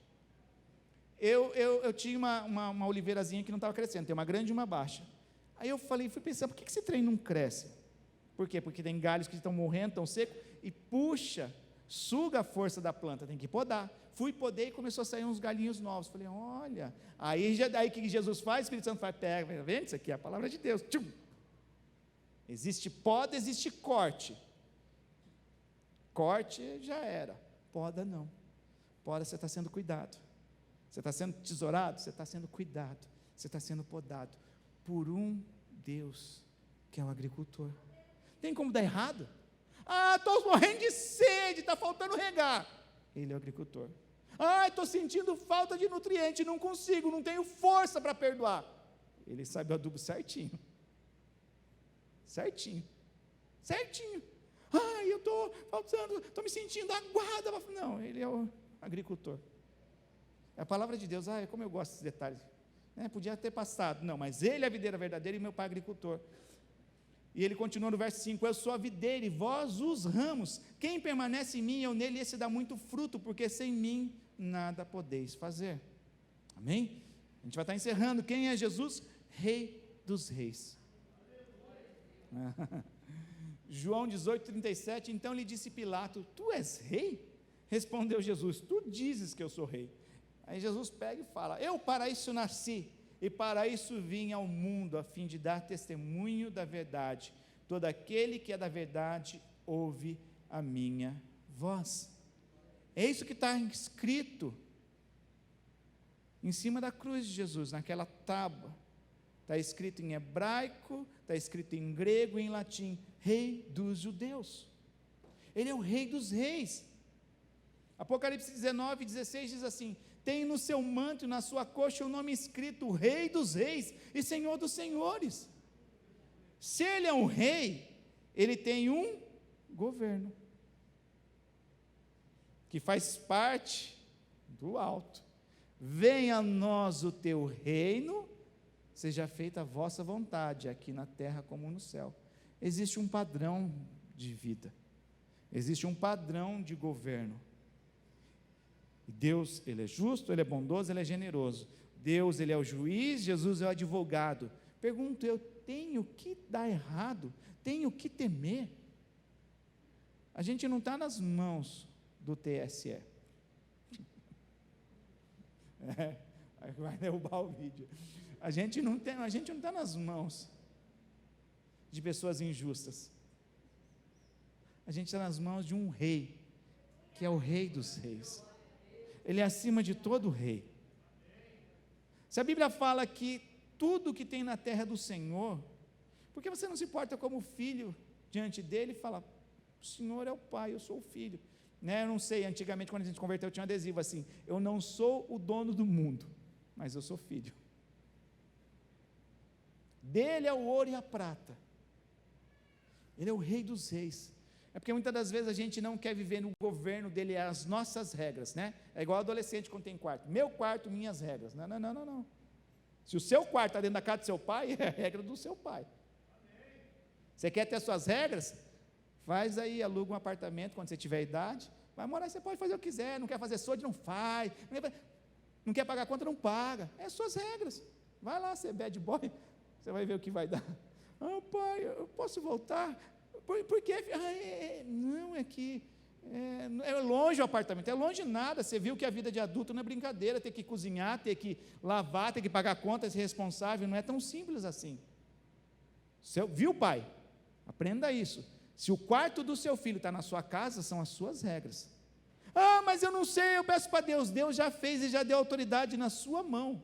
Eu tinha uma oliveirazinha que não estava crescendo, tem uma grande e uma baixa. Aí eu fui pensar, por que esse trem não cresce? Por quê? Porque tem galhos que estão morrendo, estão secos, e puxa, suga a força da planta, tem que podar. Fui, podei e começou a sair uns galhinhos novos. Falei, olha, aí o que Jesus faz? O Espírito Santo faz, pega, vendo? Isso aqui é a palavra de Deus. Tchum. Existe poda, existe corte. Corte já era, poda não. Poda, você está sendo cuidado. Você está sendo tesourado, você está sendo cuidado. Você está sendo podado por um Deus que é o agricultor. Tem como dar errado? Estou morrendo de sede, está faltando regar. Ele é o agricultor. Estou sentindo falta de nutriente, não consigo, não tenho força para perdoar. Ele sabe o adubo certinho. Certinho. Eu estou faltando, estou me sentindo aguada. Não, ele é o agricultor. É a palavra de Deus. Como eu gosto desses detalhes. Podia ter passado. Não, mas ele é a videira verdadeira e meu pai é agricultor. E ele continua no verso 5, eu sou a videira e vós os ramos, quem permanece em mim, eu nele, esse dá muito fruto, porque sem mim nada podeis fazer. Amém? A gente vai estar encerrando. Quem é Jesus? Rei dos reis. João 18:37, então lhe disse Pilato, tu és rei? Respondeu Jesus, tu dizes que eu sou rei. Aí Jesus pega e fala, eu para isso nasci, e para isso vim ao mundo, a fim de dar testemunho da verdade. Todo aquele que é da verdade, ouve a minha voz. É isso que está escrito em cima da cruz de Jesus, naquela tábua. Está escrito em hebraico, está escrito em grego e em latim, Rei dos Judeus. Ele é o Rei dos Reis. Apocalipse 19:16 diz assim, tem no seu manto e na sua coxa o nome escrito, Rei dos Reis e Senhor dos Senhores. Se ele é um rei, ele tem um governo, que faz parte do alto. Venha a nós o teu reino, seja feita a vossa vontade, aqui na terra como no céu. Existe um padrão de vida, existe um padrão de governo. Deus, Ele é justo, Ele é bondoso, Ele é generoso. Deus, Ele é o juiz, Jesus é o advogado. Pergunto eu, tenho que dar errado? Tenho que temer? A gente não está nas mãos do TSE. Vai derrubar o vídeo. A gente não está nas mãos de pessoas injustas. A gente está nas mãos de um rei, que é o Rei dos Reis. Ele é acima de todo rei. Se a Bíblia fala que tudo que tem na terra é do Senhor, por que você não se porta como filho diante dele e fala, o Senhor é o pai, eu sou o filho? Eu não sei, antigamente quando a gente se converteu tinha um adesivo assim, eu não sou o dono do mundo, mas eu sou filho. Dele é o ouro e a prata. Ele é o Rei dos Reis. É porque muitas das vezes a gente não quer viver no governo dele, as nossas regras, É igual adolescente quando tem quarto. Meu quarto, minhas regras. Não. Se o seu quarto está dentro da casa do seu pai, é a regra do seu pai. Você quer ter as suas regras? Faz aí, aluga um apartamento quando você tiver idade. Vai morar, você pode fazer o que quiser. Não quer fazer SOD, não faz. Não quer pagar conta, não paga. É suas regras. Vai lá ser bad boy, você vai ver o que vai dar. Pai, eu posso voltar? Por quê? Não, é que é longe o apartamento, é longe nada. Você viu que a vida de adulto não é brincadeira, ter que cozinhar, ter que lavar, ter que pagar contas, ser responsável, não é tão simples assim. Viu, pai? Aprenda isso. Se o quarto do seu filho está na sua casa, são as suas regras. Mas eu não sei, eu peço para Deus. Deus já fez e já deu autoridade na sua mão.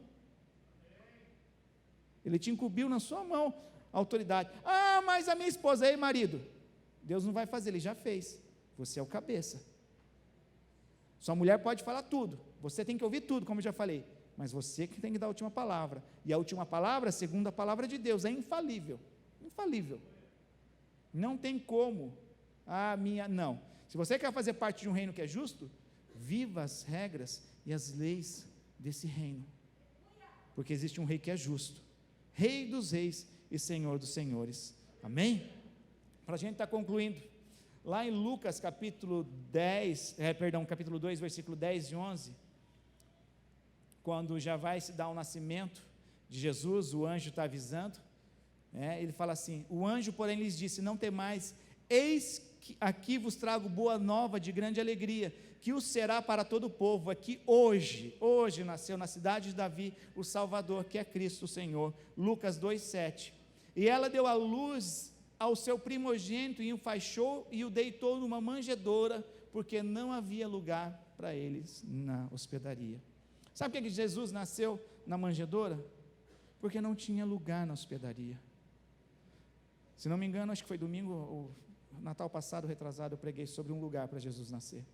Ele te incumbiu na sua mão a autoridade. Mas a minha esposa, aí marido, Deus não vai fazer, Ele já fez. Você é o cabeça. Sua mulher pode falar tudo, você tem que ouvir tudo, como eu já falei, mas você que tem que dar a última palavra. E a última palavra, segundo a palavra de Deus, é infalível. Infalível. Não tem como. Não. Se você quer fazer parte de um reino que é justo, viva as regras e as leis desse reino. Porque existe um rei que é justo. Rei dos reis e Senhor dos senhores. Amém? Para a gente estar concluindo, lá em Lucas capítulo 2, versículo 10 e 11, quando já vai se dar o nascimento de Jesus, o anjo está avisando, ele fala assim: o anjo, porém, lhes disse: não temais, eis que aqui vos trago boa nova de grande alegria, que o será para todo o povo. Aqui hoje nasceu na cidade de Davi o Salvador, que é Cristo o Senhor. Lucas 2,7. E ela deu à luz ao seu primogênito, e o enfaixou e o deitou numa manjedoura, porque não havia lugar para eles na hospedaria. Sabe por que Jesus nasceu na manjedoura? Porque não tinha lugar na hospedaria. Se não me engano, acho que foi domingo, ou Natal passado, retrasado, eu preguei sobre um lugar para Jesus nascer.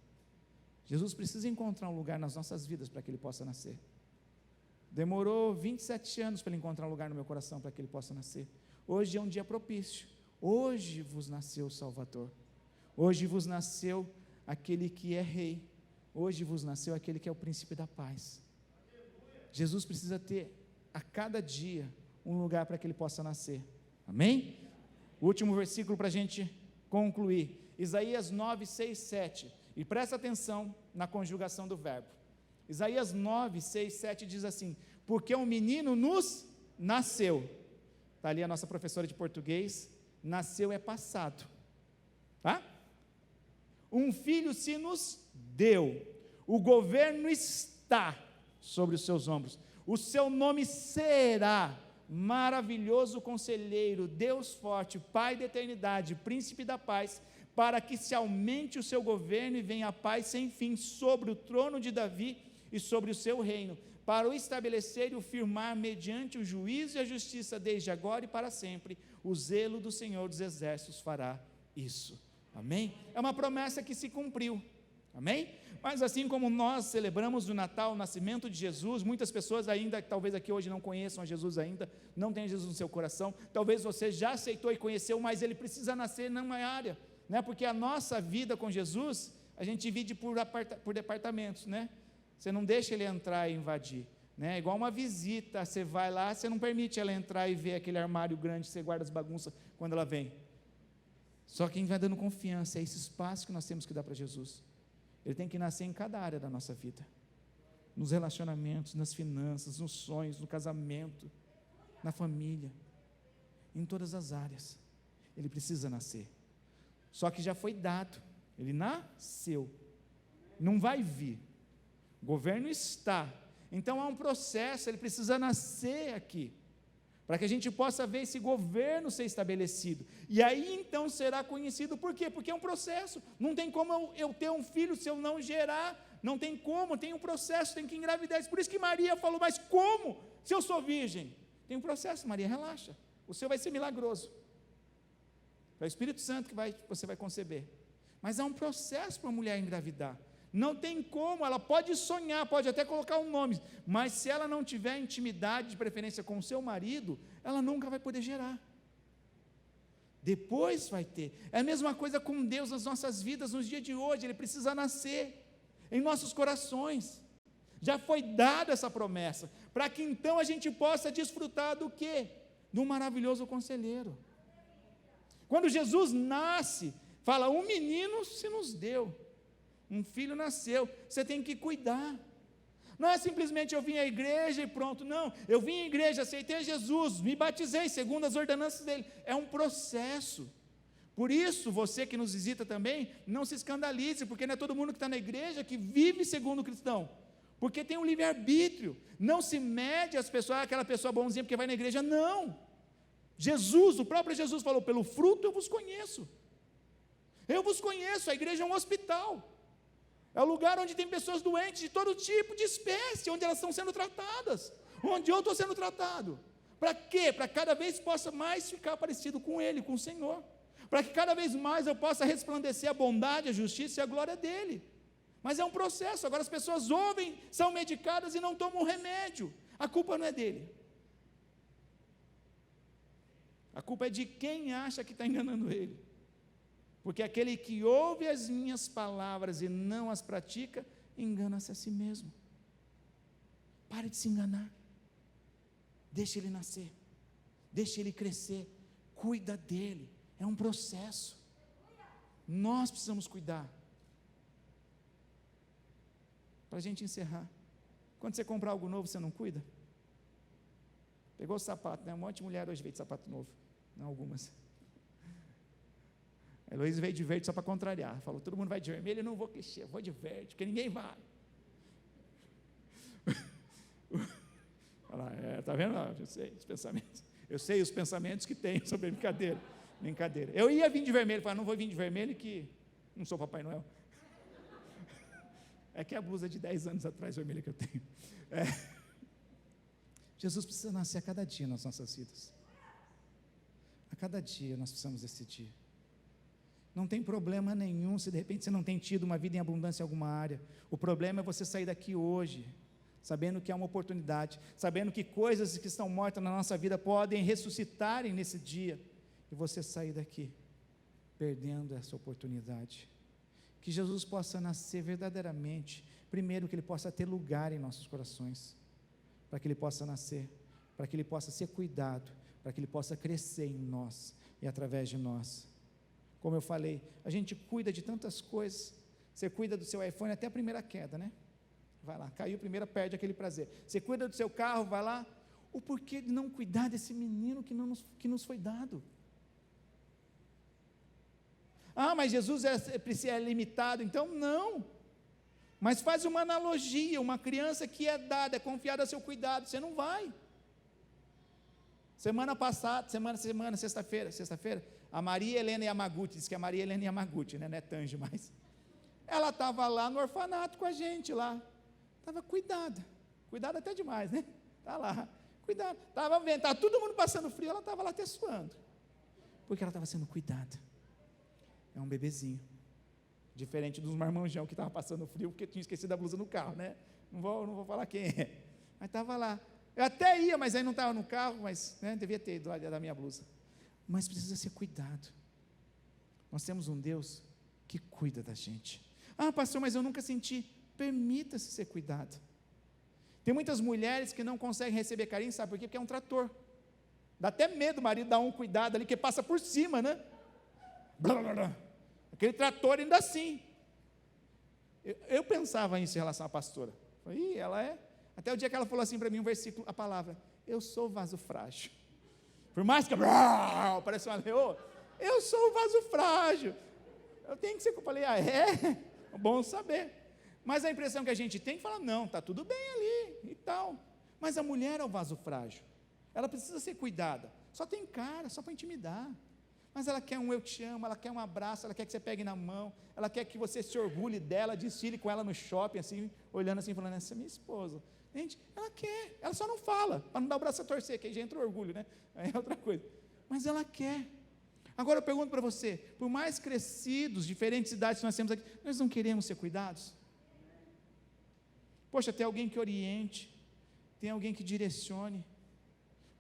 Jesus precisa encontrar um lugar nas nossas vidas para que Ele possa nascer. Demorou 27 anos para Ele encontrar um lugar no meu coração para que Ele possa nascer. Hoje é um dia propício. Hoje vos nasceu o Salvador. Hoje vos nasceu aquele que é Rei. Hoje vos nasceu aquele que é o Príncipe da Paz. Jesus precisa ter a cada dia um lugar para que Ele possa nascer. Amém? O último versículo para a gente concluir. Isaías 9, 6, 7. E presta atenção na conjugação do verbo. Isaías 9, 6, 7 diz assim: porque um menino nos nasceu. Está ali a nossa professora de português. Nasceu é passado, tá? Um filho se nos deu, o governo está sobre os seus ombros, o seu nome será maravilhoso conselheiro, Deus forte, Pai da eternidade, príncipe da paz, para que se aumente o seu governo e venha a paz sem fim sobre o trono de Davi e sobre o seu reino, para o estabelecer e o firmar mediante o juízo e a justiça desde agora e para sempre. O zelo do Senhor dos Exércitos fará isso. Amém? É uma promessa que se cumpriu. Amém? Mas assim como nós celebramos o Natal, o nascimento de Jesus, muitas pessoas ainda, talvez aqui hoje não conheçam a Jesus ainda, não tem Jesus no seu coração, talvez você já aceitou e conheceu, mas ele precisa nascer numa área, né? Porque a nossa vida com Jesus, a gente divide por departamentos, né? Você não deixa ele entrar e invadir, né? Igual uma visita, você vai lá, você não permite ela entrar e ver aquele armário grande, você guarda as bagunças quando ela vem. Só quem vai dando confiança, é esse espaço que nós temos que dar para Jesus. Ele tem que nascer em cada área da nossa vida, nos relacionamentos, nas finanças, nos sonhos, no casamento, na família, em todas as áreas. Ele precisa nascer. Só que já foi dado, ele nasceu, não vai vir. O governo está, então há um processo, ele precisa nascer aqui, para que a gente possa ver esse governo ser estabelecido, e aí então será conhecido. Por quê? Porque é um processo, não tem como eu ter um filho se eu não gerar, não tem como, tem um processo, tem que engravidar. Por isso que Maria falou: mas como, se eu sou virgem? Tem um processo, Maria, relaxa, o seu vai ser milagroso, é o Espírito Santo que você vai conceber, mas há um processo para a mulher engravidar. Não tem como, ela pode sonhar, pode até colocar um nome, mas se ela não tiver intimidade, de preferência com o seu marido, ela nunca vai poder gerar. Depois vai ter. É a mesma coisa com Deus nas nossas vidas, nos dias de hoje. Ele precisa nascer em nossos corações. Já foi dada essa promessa, para que então a gente possa desfrutar do quê? Do maravilhoso conselheiro. Quando Jesus nasce, fala: um menino se nos deu, um filho nasceu, você tem que cuidar. Não é simplesmente eu vim à igreja e pronto, não. Eu vim à igreja, aceitei Jesus, me batizei segundo as ordenanças dele. É um processo. Por isso, você que nos visita também, não se escandalize, porque não é todo mundo que está na igreja que vive segundo o cristão, porque tem um livre-arbítrio. Não se mede as pessoas, aquela pessoa bonzinha porque vai na igreja, não. Jesus, o próprio Jesus falou: pelo fruto eu vos conheço. Eu vos conheço. A igreja é um hospital. É o lugar onde tem pessoas doentes de todo tipo de espécie, onde elas estão sendo tratadas, onde eu estou sendo tratado. Para quê? Para cada vez possa mais ficar parecido com Ele, com o Senhor. Para que cada vez mais eu possa resplandecer a bondade, a justiça e a glória dEle. Mas é um processo. Agora as pessoas ouvem, são medicadas e não tomam remédio. A culpa não é dele. A culpa é de quem acha que está enganando ele. Porque aquele que ouve as minhas palavras e não as pratica, engana-se a si mesmo. Pare de se enganar. Deixe ele nascer. Deixe ele crescer. cuida dele, é um processo, nós precisamos cuidar. Para a gente encerrar, quando você comprar algo novo, você não cuida? Pegou o sapato, né? Um monte de mulher hoje veio de sapato novo, não algumas. A Heloísa veio de verde só para contrariar, falou, todo mundo vai de vermelho, eu não vou clichê, eu vou de verde, porque ninguém vai. Olha lá, tá vendo? Eu sei os pensamentos, que tem sobre brincadeira. Eu ia vir de vermelho, falei, não vou vir de vermelho que não sou Papai Noel. É que a blusa de 10 anos atrás vermelha que eu tenho. Jesus precisa nascer a cada dia nas nossas vidas. A cada dia nós precisamos decidir. Não tem problema nenhum se de repente você não tem tido uma vida em abundância em alguma área. O problema é você sair daqui hoje, sabendo que é uma oportunidade, sabendo que coisas que estão mortas na nossa vida podem ressuscitarem nesse dia, e você sair daqui perdendo essa oportunidade. Que Jesus possa nascer verdadeiramente, primeiro que Ele possa ter lugar em nossos corações, para que Ele possa nascer, para que Ele possa ser cuidado, para que Ele possa crescer em nós e através de nós. Como eu falei, a gente cuida de tantas coisas, você cuida do seu iPhone até a primeira queda, né? Vai lá, caiu primeiro, perde aquele prazer. Você cuida do seu carro, vai lá, o porquê de não cuidar desse menino que nos foi dado? Ah, mas Jesus é limitado, então não, mas faz uma analogia, uma criança que é dada, é confiada a seu cuidado, você não vai. Sexta-feira, a Maria Helena Yamaguchi, diz que é a Maria Helena Yamaguchi, né? Não é Tange mais, ela estava lá no orfanato com a gente lá, estava cuidada até demais, né? Está lá, cuidada, estava vendo, estava todo mundo passando frio, ela estava lá até suando, porque ela estava sendo cuidada. É um bebezinho, diferente dos marmanjão que estavam passando frio, porque tinha esquecido a blusa no carro, né? Não vou falar quem é, mas estava lá. Eu até ia, mas aí não estava no carro, mas né, devia ter ido lá da minha blusa. Mas precisa ser cuidado. Nós temos um Deus que cuida da gente. Ah, pastor, mas eu nunca senti. Permita-se ser cuidado. Tem muitas mulheres que não conseguem receber carinho, sabe por quê? Porque é um trator. Dá até medo o marido dar um cuidado ali, que passa por cima, né? Blá, blá, blá. Aquele trator ainda assim. Eu pensava nisso em relação à pastora. Falei, ela é. Até o dia que ela falou assim para mim, um versículo, a palavra, eu sou vaso frágil. Por mais que parece uma leoa, eu sou o vaso frágil. Eu tenho que ser. Eu falei, é bom saber. Mas a impressão que a gente tem, fala, não, está tudo bem ali e tal. Mas a mulher é o vaso frágil. Ela precisa ser cuidada. Só tem cara, só para intimidar. Mas ela quer um eu te amo, ela quer um abraço, ela quer que você pegue na mão, ela quer que você se orgulhe dela, desfile com ela no shopping, assim, olhando assim, falando, essa é minha esposa. Gente, ela quer, ela só não fala, para não dar o braço a torcer, que aí já entra o orgulho, né? Aí é outra coisa. Mas ela quer. Agora eu pergunto para você, por mais crescidos, diferentes idades que nós temos aqui, nós não queremos ser cuidados? Poxa, tem alguém que oriente, tem alguém que direcione.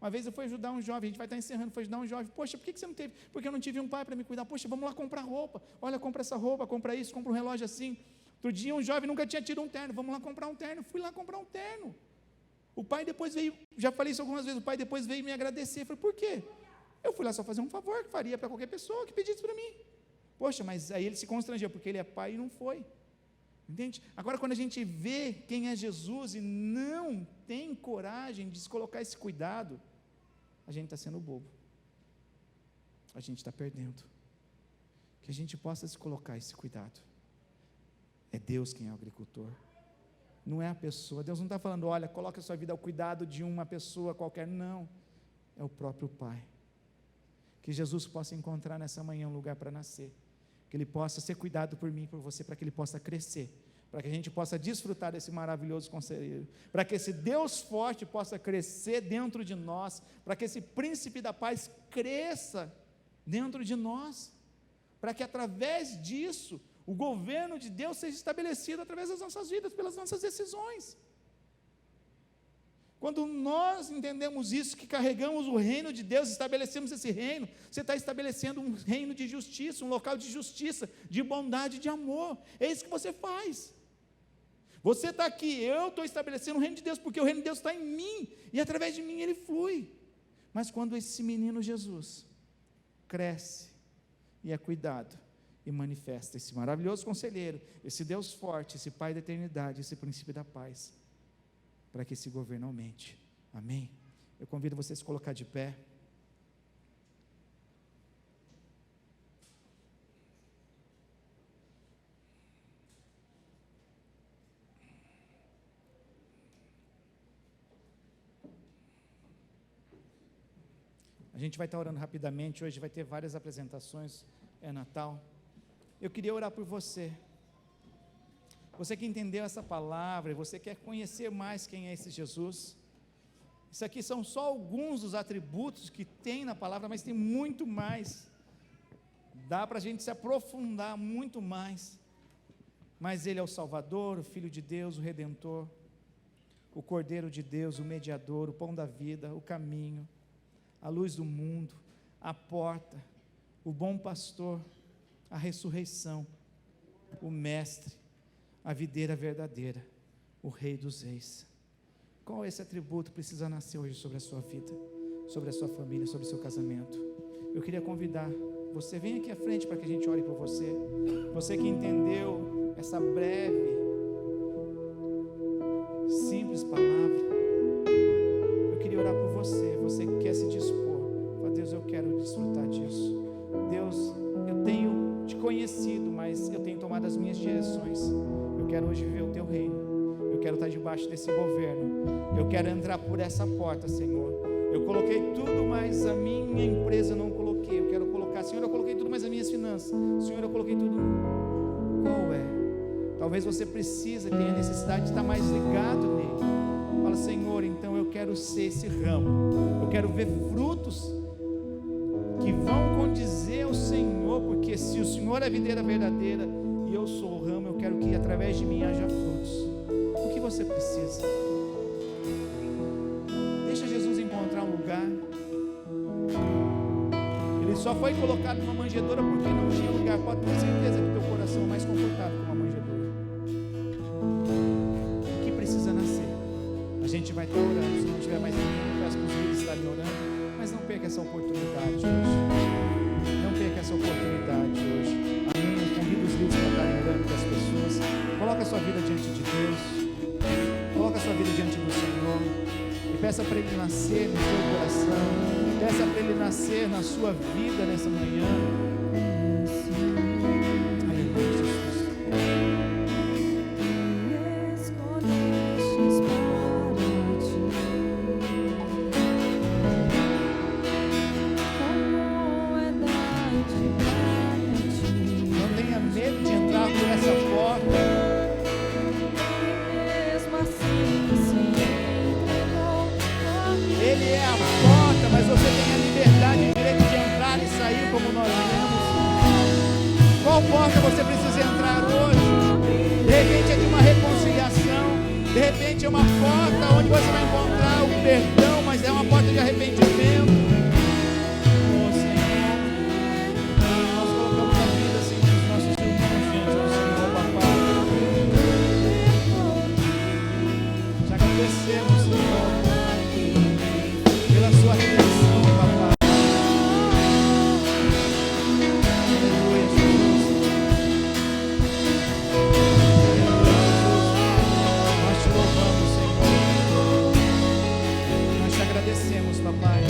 Uma vez eu fui ajudar um jovem, a gente vai estar encerrando, foi ajudar um jovem, poxa, por que você não teve? Porque eu não tive um pai para me cuidar. Poxa, vamos lá comprar roupa, olha, compra essa roupa, compra isso, compra um relógio assim. Outro dia um jovem nunca tinha tido um terno, vamos lá comprar um terno, fui lá comprar um terno. O pai depois veio, já falei isso algumas vezes, o pai depois veio me agradecer, eu falei, por quê? Eu fui lá só fazer um favor, que faria para qualquer pessoa que pedisse para mim. Poxa, mas aí ele se constrangeu, porque ele é pai e não foi. Entende? Agora quando a gente vê quem é Jesus e não tem coragem de se colocar esse cuidado, a gente está sendo bobo, a gente está perdendo. Que a gente possa se colocar esse cuidado. É Deus quem é o agricultor, não é a pessoa. Deus não está falando, olha, coloque a sua vida ao cuidado de uma pessoa qualquer, não, é o próprio Pai. Que Jesus possa encontrar nessa manhã um lugar para nascer, que Ele possa ser cuidado por mim e por você, para que Ele possa crescer, para que a gente possa desfrutar desse maravilhoso conselheiro, para que esse Deus forte possa crescer dentro de nós, para que esse príncipe da paz cresça dentro de nós, para que através disso, o governo de Deus seja estabelecido através das nossas vidas, pelas nossas decisões. Quando nós entendemos isso, que carregamos o reino de Deus, estabelecemos esse reino, você está estabelecendo um reino de justiça, um local de justiça, de bondade, de amor, é isso que você faz. Você está aqui, eu estou estabelecendo o reino de Deus, porque o reino de Deus está em mim, e através de mim ele flui. Mas quando esse menino Jesus, cresce e é cuidado e manifesta esse maravilhoso conselheiro, esse Deus forte, esse Pai da eternidade, esse príncipe da paz, para que esse governo aumente. Amém? Eu convido você a se colocar de pé. A gente vai estar orando rapidamente, hoje vai ter várias apresentações, é Natal. Eu queria orar por você. Você que entendeu essa palavra, você quer conhecer mais quem é esse Jesus. Isso aqui são só alguns dos atributos que tem na palavra, mas tem muito mais. Dá para a gente se aprofundar muito mais. Mas Ele é o Salvador, o Filho de Deus, o Redentor, o Cordeiro de Deus, o Mediador, o Pão da Vida, o Caminho, a luz do mundo, a porta, o bom pastor, a ressurreição, o mestre, a videira verdadeira, o Rei dos Reis. Qual esse atributo precisa nascer hoje sobre a sua vida, sobre a sua família, sobre o seu casamento? Eu queria convidar você, vem aqui à frente para que a gente ore por você. Você que entendeu essa breve, simples palavra, eu queria orar por você. Você que quer se dispor, fala: Deus, eu quero desfrutar disso. Deus, eu tenho te conhecido, mas eu tenho tomado as minhas direções. Eu quero hoje viver o teu reino. Eu quero estar debaixo desse governo. Eu quero entrar por essa porta, Senhor. Eu coloquei tudo, mas a minha empresa eu não coloquei. Eu quero colocar, Senhor, eu coloquei tudo, mas as minhas finanças, Senhor, eu coloquei tudo. Qual é? Talvez você precisa, tenha necessidade de estar mais ligado nele. Fala: Senhor, então eu quero ser esse ramo. Eu quero ver frutos que vão condizer ao Senhor, porque se o Senhor é a videira verdadeira e eu sou o ramo, eu quero que através de mim haja frutos. O que você precisa? Deixa Jesus encontrar um lugar. Ele só foi colocado numa manjedoura porque não tinha lugar. Pode ter certeza que o teu coração é mais confortável que uma manjedoura. O que precisa nascer? A gente vai estar orando. Se não tiver mais ninguém, eu peço para os filhos estarem orando. Mas não perca essa oportunidade hoje. Não perca essa oportunidade hoje. Amém. Eu convido os líderes para estarem orando com as pessoas. Coloca a sua vida diante de Deus. Coloca a sua vida diante do Senhor. E peça para Ele nascer no seu coração. Peça para Ele nascer na sua vida nessa manhã. Aleluia, Jesus. Não tenha medo de entrar por essa porta. Ele é a porta, mas você tem a liberdade e o direito de entrar e sair como nós temos. Qual porta você precisa entrar hoje? De repente é de uma reconciliação, de repente é uma porta onde você vai encontrar o perdão, mas é uma porta de arrependimento. Oh, Senhor, nós colocamos a vida, Senhor, dos nossos irmãos diante do Senhor, papai. Te agradecemos, Senhor, pela sua redenção, papai. Aleluia, Jesus. Nós te louvamos, Senhor. Nós te agradecemos, papai.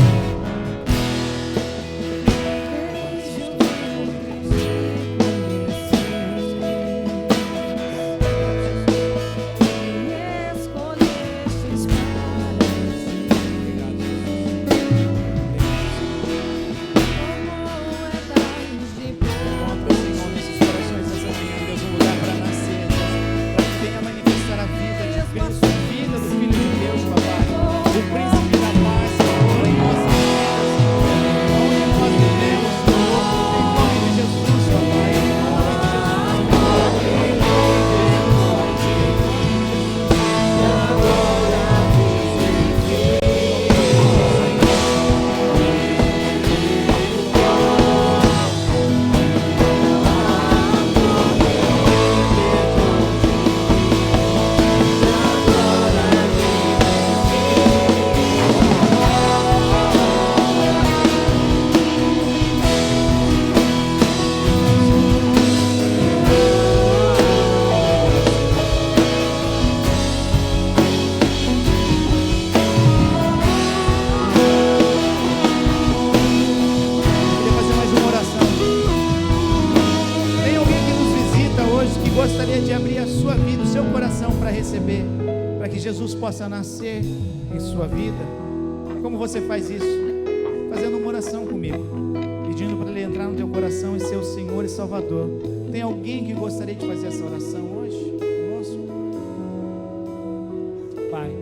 possa nascer em sua vida. Como você faz isso? Fazendo uma oração comigo, pedindo para Ele entrar no teu coração e ser o Senhor e Salvador. Tem alguém que gostaria de fazer essa oração hoje conosco? Pai,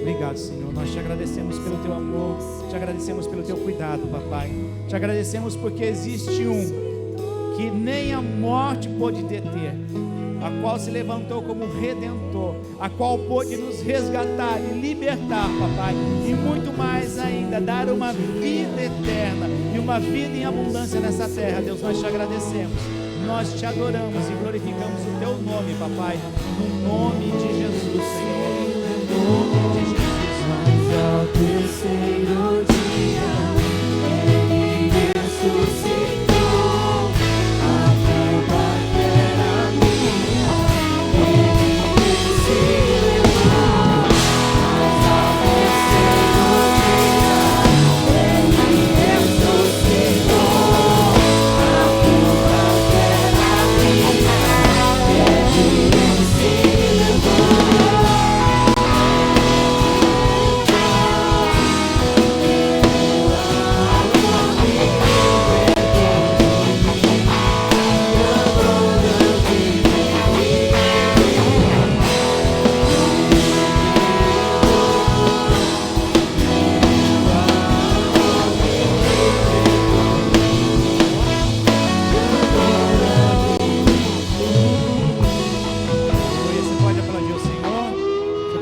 obrigado, Senhor. Nós te agradecemos pelo teu amor, te agradecemos pelo teu cuidado, papai. Te agradecemos porque existe um que nem a morte pôde deter, a qual se levantou como Redentor, a qual pôde nos resgatar e libertar, papai, e muito mais ainda, dar uma vida eterna e uma vida em abundância nessa terra. Deus, nós te agradecemos, nós te adoramos e glorificamos o teu nome, papai, no nome de Jesus, Senhor, no nome de Jesus. Mas ao terceiro dia Ele ressuscitou.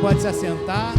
Pode se assentar.